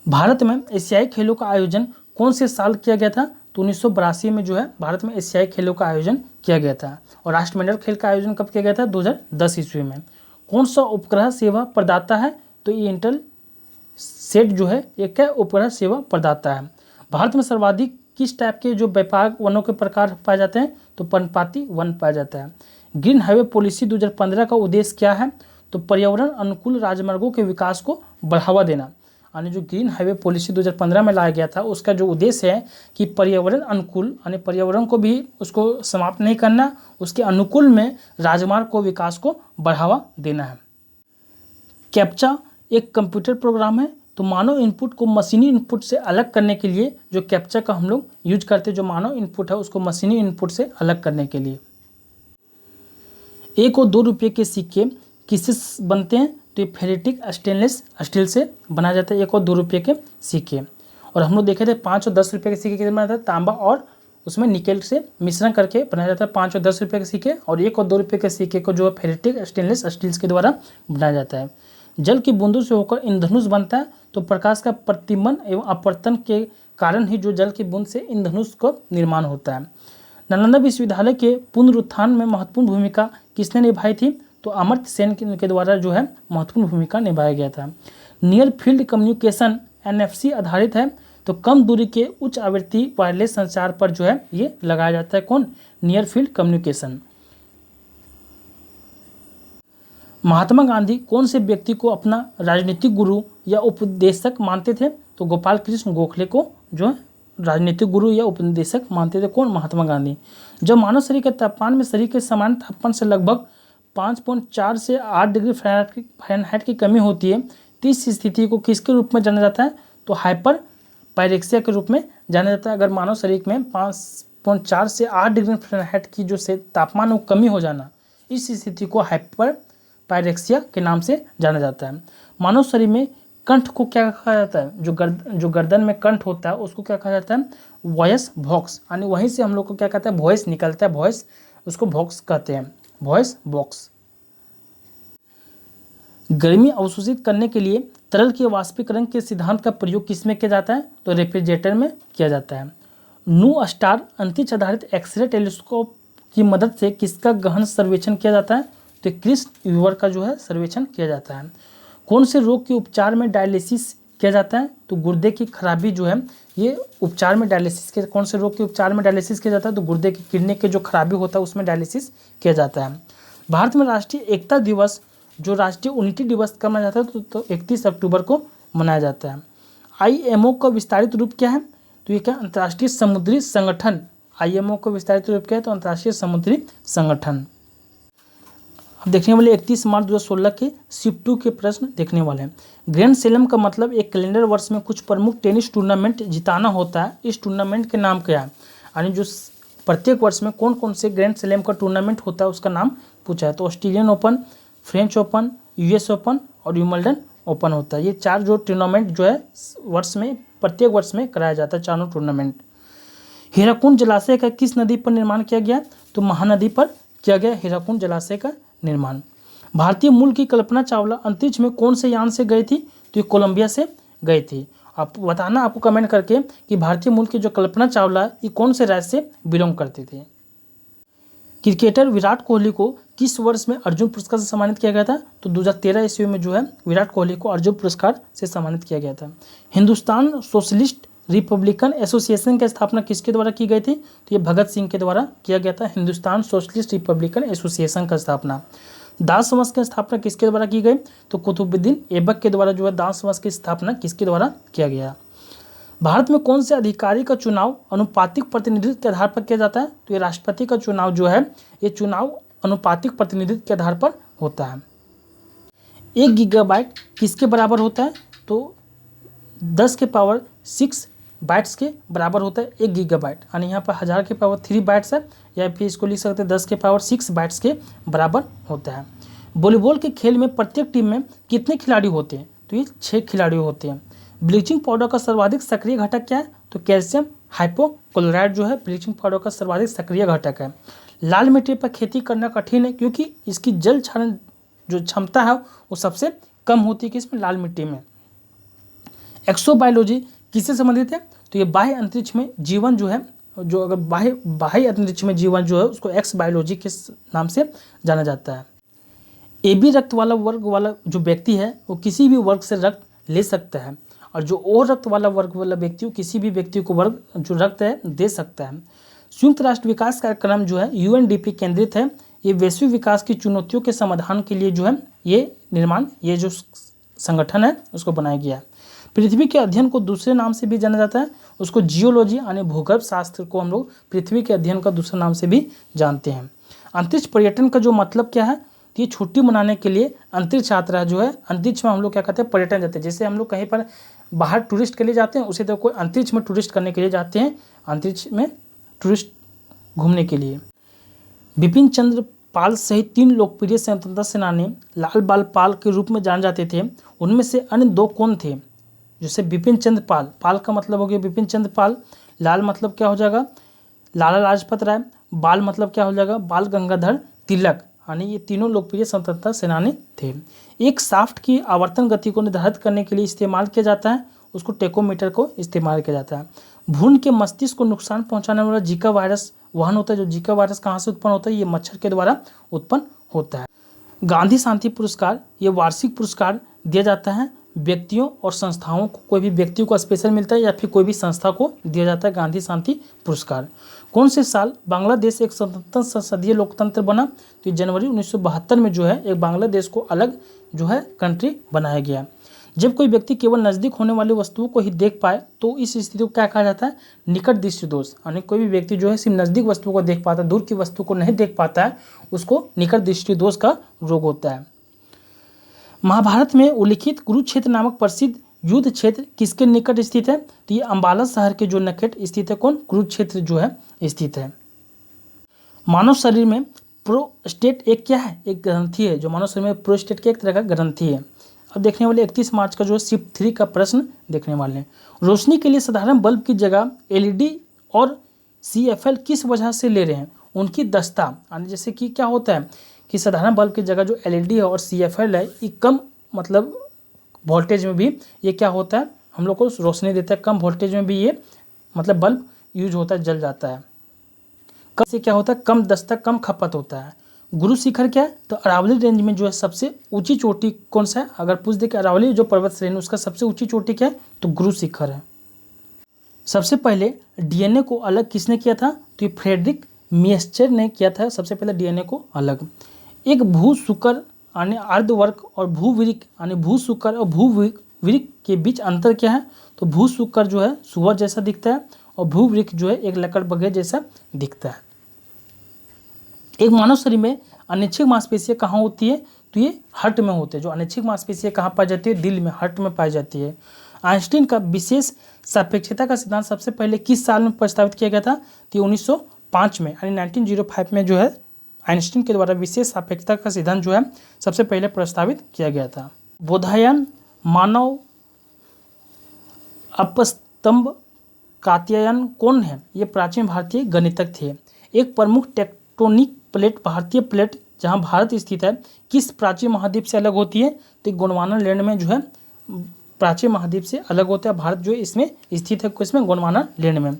भारत में एशियाई खेलों का आयोजन कौन से साल किया गया था? तो 1982 में जो है भारत में एशियाई खेलों का आयोजन किया गया था। और राष्ट्रमंडल खेल का आयोजन कब किया गया था? 2010 ईस्वी में। कौन सा उपग्रह सेवा प्रदाता है? तो ये इंटेलसेट जो है एक क्या उपग्रह सेवा प्रदाता है। भारत में सर्वाधिक किस टाइप के जो व्यापक वनों के प्रकार पाए जाते हैं? तो पर्णपाती वन पाया जाता है। ग्रीन हाईवे पॉलिसी 2015 का उद्देश्य क्या है? तो पर्यावरण अनुकूल राजमार्गों के विकास को बढ़ावा देना। यानी जो ग्रीन हाईवे पॉलिसी 2015 में लाया गया था, उसका जो उद्देश्य है कि पर्यावरण अनुकूल यानी पर्यावरण को भी उसको समाप्त नहीं करना, उसके अनुकूल में राजमार्ग को विकास को बढ़ावा देना है। कैप्चा एक कंप्यूटर प्रोग्राम है, तो मानव इनपुट को मशीनी इनपुट से अलग करने के लिए जो कैप्चा का हम लोग यूज करते हैं, जो मानव इनपुट है उसको मशीनी इनपुट से अलग करने के लिए। 1 और 2 रुपये के सिक्के किससे बनते हैं, तो ये फेरेटिक स्टेनलेस स्टील से बनाया जाता है 1 और 2 रुपये के सिक्के। और हम लोग देखे थे 5 और 10 रुपये के सिक्के कैसे बनाया जाता है, तांबा और उसमें निकेल से मिश्रण करके बनाया जाता है 5 और 10 रुपये के सिक्के। और 1 और 2 रुपये के सिक्के को जो है फेरेटिक स्टेनलेस स्टील्स के द्वारा बनाया जाता है। जल की बूंदों से होकर इंद्रधनुष बनता है, तो प्रकाश का प्रतिबिंब एवं अपवर्तन के कारण ही जो जल की बूंद से इंद्रधनुष का निर्माण होता है। नालंदा विश्वविद्यालय के पुनरुत्थान में महत्वपूर्ण भूमिका किसने निभाई थी, तो अमर्त्य सेन के द्वारा जो है महत्वपूर्ण भूमिका निभाया गया था। नियर फील्ड कम्युनिकेशन NFC आधारित है, तो कम दूरी के उच्च आवृत्ति वायरलेस संचार पर जो है ये लगाया जाता है। कौन, near field communication. Mahatma Gandhi कौन से व्यक्ति को अपना राजनीतिक गुरु या उपदेशक मानते थे, तो गोपाल कृष्ण गोखले को जो है राजनीतिक गुरु या उपदेशक मानते थे। कौन, महात्मा गांधी। जब मानव शरीर के तापमान में शरीर के सामान्य तापमान से लगभग 5.4 से 8 डिग्री फ़ारेनहाइट की कमी होती है, तो इस स्थिति को किसके रूप में जाना जाता है, तो हाइपर पायरेक्सिया के रूप में जाना जाता है। अगर मानव शरीर में 5.4 से 8 डिग्री फ़ारेनहाइट की जो तापमान वो कमी हो जाना, इस स्थिति को हाइपर पायरेक्सिया के नाम से जाना जाता है। मानव शरीर में कंठ को क्या कहा जाता है, जो गर्दन में कंठ होता है उसको क्या कहा जाता है, वॉयस बॉक्स। यानी वहीं से हम लोग को क्या कहते हैं, वॉइस निकलता है, वॉइस, उसको बॉक्स कहते हैं, वॉइस बॉक्स। गर्मी अवशोषित करने के लिए तरल के वाष्पीकरण के सिद्धांत का प्रयोग किसमें किया जाता है, तो रेफ्रिजरेटर में किया जाता है। न्यू स्टार अंतरिक्ष आधारित एक्सरे टेलीस्कोप की मदद से किसका गहन सर्वेक्षण किया जाता है, तो कृष्ण व्यूवर का जो है सर्वेक्षण किया जाता है। कौन से रोग के उपचार में डायलिसिस किया जाता है, तो गुर्दे की खराबी जो है ये उपचार में डायलिसिस के, कौन से रोग के उपचार में डायलिसिस किया जाता है, तो गुर्दे की किडनी के जो खराबी होता है उसमें डायलिसिस किया जाता है। भारत में राष्ट्रीय एकता दिवस जो राष्ट्रीय यूनिटी दिवस कब मनाया जाता है, तो 31 अक्टूबर को मनाया जाता है। IMO का विस्तारित रूप क्या है, तो ये क्या, अंतर्राष्ट्रीय समुद्री संगठन। IMO का विस्तारित रूप क्या है, तो अंतर्राष्ट्रीय समुद्री संगठन। अब देखने वाले 31 मार्च 2016 के शिफ्ट 2 के प्रश्न देखने वाले हैं। ग्रैंड स्लैम का मतलब एक कैलेंडर वर्ष में कुछ प्रमुख टेनिस टूर्नामेंट जिताना होता है। इस टूर्नामेंट के नाम क्या है, यानी जो प्रत्येक वर्ष में कौन कौन से ग्रैंड स्लैम का टूर्नामेंट होता है उसका नाम पूछा है, तो Australian open, French open, US open और विंबलडन ओपन होता है। ये 4 जो टूर्नामेंट जो है वर्ष में, प्रत्येक वर्ष में कराया जाता है, चारों टूर्नामेंट। हीराकुंड जलाशय का किस नदी पर निर्माण किया गया, तो महानदी पर किया गया हीराकुंड जलाशय का निर्माण। भारतीय मूल की कल्पना चावला अंतरिक्ष में कौन से यान से गई थी, तो ये कोलंबिया से गई थी। आप बताना आपको कमेंट करके कि भारतीय मूल की जो कल्पना चावला ये कौन से राज्य से बिलोंग करती थी। क्रिकेटर विराट कोहली को किस वर्ष में अर्जुन पुरस्कार से सम्मानित किया गया था, तो 2013 ईस्वी में जो है विराट कोहली को अर्जुन पुरस्कार से सम्मानित किया गया था। हिंदुस्तान सोशलिस्ट रिपब्लिकन एसोसिएशन की स्थापना किसके द्वारा की गई थी, तो ये भगत सिंह के द्वारा किया गया था। हिंदुस्तान सोशलिस्ट रिपब्लिकन एसोसिएशन का स्थापना। दास समाज की स्थापना किसके द्वारा की गई, तो कुतुबुद्दीन ऐबक के द्वारा जो है दास समाज की स्थापना किसके द्वारा किया गया। भारत में कौन से अधिकारी का चुनाव अनुपातिक प्रतिनिधित्व के आधार पर किया जाता है, तो ये राष्ट्रपति का चुनाव जो है ये चुनाव अनुपातिक प्रतिनिधित्व के आधार पर होता है। 1 गीगाबाइट किसके बराबर होता है, तो 10 के पावर 6 बाइट्स के बराबर होता है 1 गीगाबाइट। यानी यहाँ पर 1000 के पावर 3 बाइट्स है, या फिर इसको लिख सकते हैं 10 के पावर 6 बाइट्स के बराबर होता है। वॉलीबॉल के खेल में प्रत्येक टीम में कितने खिलाड़ी होते हैं, तो ये 6 खिलाड़ी होते हैं। ब्लीचिंग पाउडर का सर्वाधिक सक्रिय घटक क्या है, तो कैल्शियम हाइपोक्लोराइड जो है ब्लीचिंग पाउडर का सर्वाधिक सक्रिय घटक है। लाल मिट्टी पर खेती करना कठिन है क्योंकि इसकी जल क्षरण जो क्षमता है वो सबसे कम होती है किसमें, लाल मिट्टी में। एक्सोबायोलॉजी किससे संबंधित है, तो ये बाह्य अंतरिक्ष में जीवन जो है, जो अगर बाह्य अंतरिक्ष में जीवन जो है उसको एक्स बायोलॉजी के नाम से जाना जाता है। AB रक्त वाला वर्ग वाला जो व्यक्ति है वो किसी भी वर्ग से रक्त ले सकता है, और जो O रक्त वाला वर्ग वाला व्यक्ति किसी भी व्यक्ति को वर्ग जो रक्त है दे सकता है। संयुक्त राष्ट्र विकास कार्यक्रम जो है UNDP केंद्रित है। ये वैश्विक विकास की चुनौतियों के समाधान के लिए जो है ये जो संगठन है उसको बनाया गया है। पृथ्वी के अध्ययन को दूसरे नाम से भी जाना जाता है, उसको जियोलॉजी यानी भूगर्भ शास्त्र को हम लोग पृथ्वी के अध्ययन का दूसरे नाम से भी जानते हैं। अंतरिक्ष पर्यटन का जो मतलब क्या है, तो ये छुट्टी मनाने के लिए अंतरिक्ष यात्रा जो है, अंतरिक्ष में हम लोग क्या कहते हैं, पर्यटन जाते हैं। जैसे हम लोग कहीं पर बाहर टूरिस्ट के लिए जाते हैं, उसी तरह कोई अंतरिक्ष में टूरिस्ट करने के लिए जाते हैं, अंतरिक्ष में टूरिस्ट घूमने के लिए। बिपिन चंद्र पाल सहित 3 लोकप्रिय स्वतंत्रता सेनानी लाल बाल पाल के रूप में जाने जाते थे। उनमें से अन्य 2 कौन थे? जैसे बिपिन चंद्र पाल, पाल का मतलब हो गया बिपिन चंद्र पाल, लाल मतलब क्या हो जाएगा, लाला लाजपत राय, बाल मतलब क्या हो जाएगा, बाल गंगाधर तिलक, यानी ये तीनों लोकप्रिय स्वतंत्रता सेनानी थे। एक शाफ्ट की आवर्तन गति को निर्धारित करने के लिए इस्तेमाल किया जाता है, उसको टेकोमीटर को इस्तेमाल किया जाता है। भ्रूण के मस्तिष्क को नुकसान पहुंचाने वाला जीका वायरस वहन होता है। जो जीका वायरस कहाँ से उत्पन्न होता है, ये मच्छर के द्वारा उत्पन्न होता है। गांधी शांति पुरस्कार ये वार्षिक पुरस्कार दिया जाता है व्यक्तियों और संस्थाओं को, कोई भी व्यक्ति को स्पेशल मिलता है या फिर कोई भी संस्था को दिया जाता है गांधी शांति पुरस्कार। कौन से साल बांग्लादेश एक स्वतंत्र संसदीय लोकतंत्र बना? तो ये जनवरी 1972 में जो है एक बांग्लादेश को अलग जो है कंट्री बनाया गया। जब कोई व्यक्ति केवल नज़दीक होने वाली वस्तुओं को ही देख पाए तो इस स्थिति को क्या कहा जाता है, निकट दृष्टि दोष। यानी कोई भी व्यक्ति जो है सिर्फ नज़दीक वस्तुओं को देख पाता है, दूर की वस्तु को नहीं देख पाता है, उसको निकट दृष्टि दोष का रोग होता है। महाभारत में उल्लिखित कुरुक्षेत्र नामक प्रसिद्ध युद्ध क्षेत्र किसके निकट स्थित है? तो ये अम्बाला शहर के जो निकट स्थित है, कौन, कुरुक्षेत्र जो है स्थित है। मानव शरीर में प्रोस्टेट एक क्या है, एक ग्रंथि है। जो मानव शरीर में प्रोस्टेट के एक तरह का ग्रंथि है। अब देखने वाले 31 मार्च का जो है शिफ्ट 3 का प्रश्न देखने वाले हैं। रोशनी के लिए साधारण बल्ब की जगह LED और CFL किस वजह से ले रहे हैं? उनकी दस्ता, यानी जैसे कि क्या होता है कि साधारण बल्ब की जगह जो LED है और CFL है, ये कम मतलब वोल्टेज में भी ये क्या होता है, हम लोग को रोशनी देता है। कम वोल्टेज में भी ये मतलब बल्ब यूज होता है, जल जाता है। कम से क्या होता है, कम दस्ता, कम खपत होता है। गुरु शिखर क्या है? तो अरावली रेंज में जो है सबसे ऊंची चोटी कौन सा है? अगर पूछ दे कि अरावली जो पर्वत श्रेणी उसका सबसे ऊंची चोटी क्या है, तो गुरु शिखर है। सबसे पहले DNA को अलग किसने किया था? तो ये फ्रेडरिक मिएस्चर ने किया था सबसे पहले DNA को अलग। एक भूशुकर यानी अर्धवर्क और भूविरिक यानी भूशुकर और भूविरिक के बीच अंतर क्या है? तो भूशुकर जो है सुअर जैसा दिखता है और भूविरिक जो है एक लकड़ बगेर जैसा दिखता है। एक मानव शरीर में अनैच्छिक मांसपेशियां कहाँ होती है? तो ये हार्ट में होते हैं। जो अनैच्छिक मांसपेशियां कहाँ पाई जाती है? दिल में, हार्ट में पाई जाती है। आइंस्टीन का विशेष सापेक्षता का सिद्धांत सबसे पहले किस साल में प्रस्तावित किया गया था? तो 1905 में, यानी 1905 में जो है आइंस्टीन के द्वारा विशेष सापेक्षता का सिद्धांत जो है सबसे पहले प्रस्तावित किया गया था। बोधायन, मानव अपस्तंभ, कात्यायन कौन है? ये प्राचीन भारतीय गणितज्ञ थे। एक प्रमुख टेक्टोनिक प्लेट, भारतीय प्लेट जहां भारत स्थित है, किस प्राचीन महाद्वीप से अलग होती है? तो गोंडवाना लैंड में जो है प्राचीन महाद्वीप से अलग होता है। भारत जो इसमें स्थित है, किसमें? गोंडवाना लैंड में।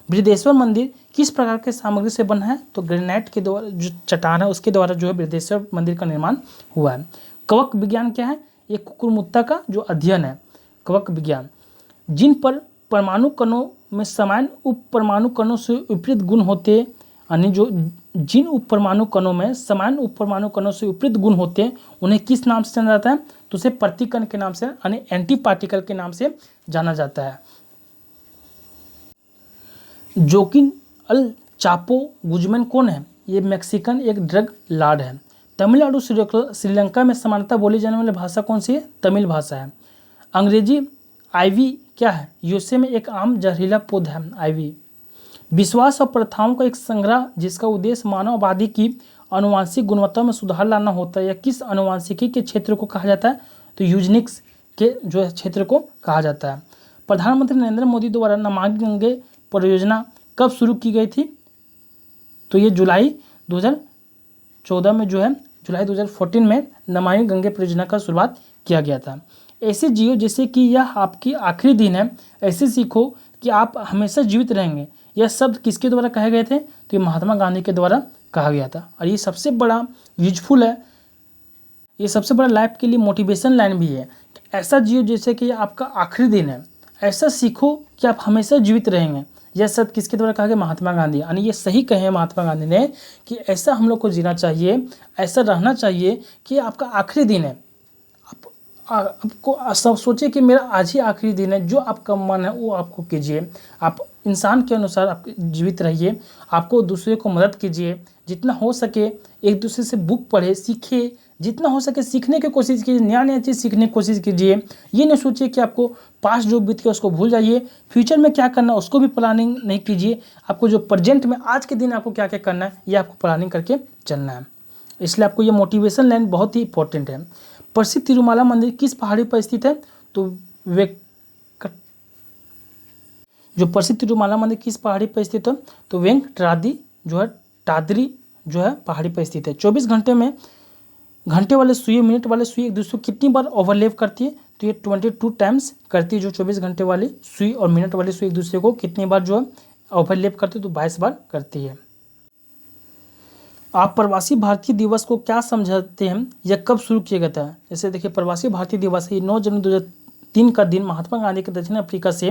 बृहदेश्वर मंदिर किस प्रकार के सामग्री से बना है? तो ग्रेनाइट के द्वारा, जो चट्टान है उसके द्वारा जो है बृहदेश्वर मंदिर का निर्माण हुआ है। कवक विज्ञान क्या है? ये कुकुरमुत्ता का जो अध्ययन है, कवक विज्ञान। जिन पर परमाणु कणों में समान उप परमाणु कणों से विपरीत गुण होते, यानी जो जिन उप परमाणु कणों में समान उप परमाणु कणों से विपरीत गुण होते हैं, उन्हें किस नाम से जाना जाता है? तो उसे प्रतिकण के नाम से यानी एंटी पार्टिकल के नाम से जाना जाता है। जोकिन अल चापो गुजमैन कौन है? ये मैक्सिकन एक ड्रग लॉर्ड है। तमिलनाडु श्रीलंका में समानता बोली जाने वाली भाषा कौन सी है? तमिल भाषा है। अंग्रेजी आइवी क्या है? यूएसए में एक आम जहरीला पौधा है आइवी। विश्वास और प्रथाओं का एक संग्रह जिसका उद्देश्य मानव आबादी की आनुवंशिक गुणवत्ता में सुधार लाना होता है, या किस आनुवंशिकी के क्षेत्र को कहा जाता है? तो यूजेनिक्स के जो क्षेत्र को कहा जाता है। प्रधानमंत्री नरेंद्र मोदी द्वारा नमामि गंगे परियोजना कब शुरू की गई थी? तो ये जुलाई 2014 में जो है, जुलाई 2014 में नमामि गंगे परियोजना का शुरुआत किया गया था। ऐसे जियो जैसे कि यह आपकी आखिरी दिन है, ऐसे सीखो कि आप हमेशा जीवित रहेंगे। यह शब्द किसके द्वारा कहे गए थे? तो ये महात्मा गांधी के द्वारा कहा गया था। और ये सबसे बड़ा यूजफुल है, ये सबसे बड़ा लाइफ के लिए मोटिवेशन लाइन भी है। ऐसा जियो जैसे कि आपका आखिरी दिन है, ऐसा सीखो कि आप हमेशा जीवित रहेंगे। यह शब्द किसके द्वारा कहा गया? महात्मा गांधी। यानी ये सही कहे महात्मा गांधी ने कि ऐसा हम लोग को जीना चाहिए, ऐसा रहना चाहिए कि आपका आखिरी दिन है, आप आपको सब सोचिए कि मेरा आज ही आखिरी दिन है, जो आपका मन है वो आपको कीजिए। आप इंसान के अनुसार आप जीवित रहिए, आपको दूसरे को मदद कीजिए, जितना हो सके एक दूसरे से बुक पढ़े, सीखे, जितना हो सके सीखने की कोशिश कीजिए, नया नया चीज़ सीखने की कोशिश कीजिए। ये नहीं सोचिए कि आपको पास्ट जो बीत गया उसको भूल जाइए, फ्यूचर में क्या करना है उसको भी प्लानिंग नहीं कीजिए। आपको जो प्रेजेंट में आज के दिन आपको क्या क्या करना है ये आपको प्लानिंग करके चलना है। इसलिए आपको ये मोटिवेशन लाइन बहुत ही इंपॉर्टेंट है। प्रसिद्ध तिरुमाला मंदिर किस पहाड़ी पर स्थित है? तो जो प्रसिद्ध तिरुमाला मंदिर किस पहाड़ी पर स्थित है? तो वेंकटाद्रि जो है, टाद्री जो है पहाड़ी पर स्थित है। 24 घंटे में घंटे वाले सुई, मिनट वाले सुई एक दूसरे को कितनी बार ओवरलैप करती है? तो ये 22 टाइम्स करती है। जो 24 घंटे वाली सुई और मिनट वाली सुई एक दूसरे को कितनी बार जो है ओवरलैप करती है? तो 22 बार करती है। आप प्रवासी भारतीय दिवस को क्या समझते हैं? यह कब शुरू किया गया था? जैसे देखिए, प्रवासी भारतीय दिवस है 9 जनवरी 2003 का दिन महात्मा गांधी के दक्षिण अफ्रीका से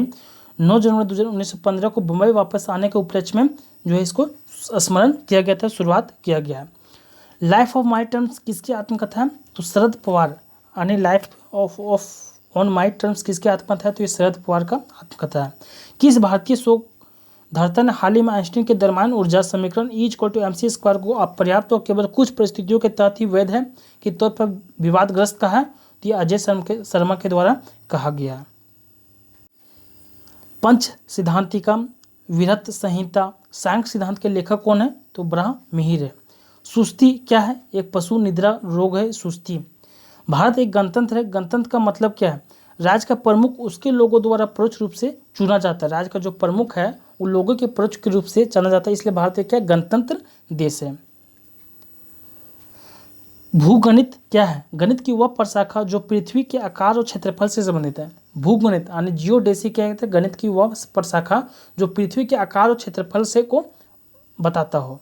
9 जनवरी 1915 को मुंबई वापस आने के उपलक्ष्य में जो है इसको स्मरण किया गया था, शुरुआत किया गया है। लाइफ ऑफ माई टर्म्स किसकी आत्मकथा है? तो शरद पवार, यानी life of on my terms किसकी आत्मकथा है? तो ये शरद पवार का आत्मकथा है। किस भारतीय शोध धर्ता ने हाल ही में आइंस्टीन के द्रव्यमान ऊर्जा समीकरण E=mc² को अपर्याप्त और केवल कुछ परिस्थितियों के तहत ही वैध है के तौर पर विवादग्रस्त कहा है? तो ये अजय शर्मा के द्वारा कहा गया है। पंच सिद्धांतिका, विरत संहिता, सांख्य सिद्धांत के लेखक कौन है? तो ब्रह्ममिहिर है। सुस्ती क्या है? एक पशु निद्रा रोग है सुस्ती। भारत एक गणतंत्र है। गणतंत्र का मतलब क्या है? राज्य का प्रमुख उसके लोगों द्वारा परोक्ष रूप से चुना जाता है। राज्य का जो प्रमुख है वो लोगों के परोक्ष रूप से चुना जाता है, इसलिए भारत एक क्या गणतंत्र देश है। भूगणित क्या है? गणित की वह प्रशाखा जो पृथ्वी के आकार और क्षेत्रफल से संबंधित है। भूगणित यानी जियोडेसी क्या कहते हैं? गणित की वह प्रशाखा जो पृथ्वी के आकार और क्षेत्रफल से को बताता हो।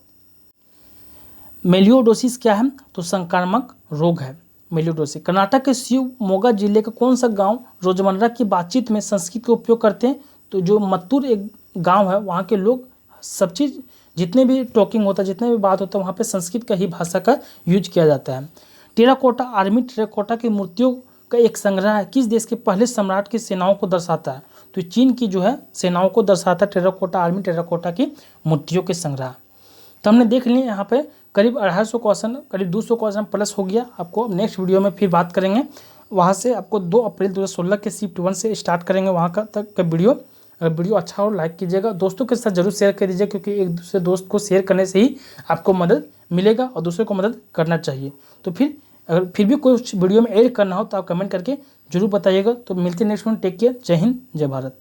मेलियोडोसिस क्या है? तो संक्रामक रोग है मेलियोडोसिस। कर्नाटक के शिवमोगा जिले का कौन सा गांव रोजमर्रा की बातचीत में संस्कृत का उपयोग करते हैं? तो जो मत्तूर एक गांव है वहाँ के लोग सब चीज़ जितने भी टॉकिंग होता है, जितने भी बात होता है वहाँ पे संस्कृत का ही भाषा का यूज किया जाता है। टेराकोटा आर्मी टेराकोटा की मूर्तियों का एक संग्रह है किस देश के पहले सम्राट की सेनाओं को दर्शाता है? तो चीन की जो है सेनाओं को दर्शाता है टेराकोटा आर्मी टेराकोटा की मूर्तियों के संग्रह। तो हमने देख लिए यहाँ पे करीब 250 क्वेश्चन, करीब 200 क्वेश्चन प्लस हो गया। आपको नेक्स्ट वीडियो में फिर बात करेंगे, वहाँ से आपको 2 अप्रैल 2016 के शिफ्ट 1 से स्टार्ट करेंगे वहाँ का तक का वीडियो। अगर वीडियो अच्छा हो लाइक कीजिएगा, दोस्तों के साथ जरूर शेयर कर दीजिए, क्योंकि एक दूसरे दोस्त को शेयर करने से ही आपको मदद मिलेगा और दूसरे को मदद करना चाहिए। तो फिर अगर फिर भी कुछ वीडियो में ऐड करना हो तो आप कमेंट करके जरूर बताइएगा। तो मिलते हैं नेक्स्ट वीडियो। टेक केयर, जय हिंद, जय भारत।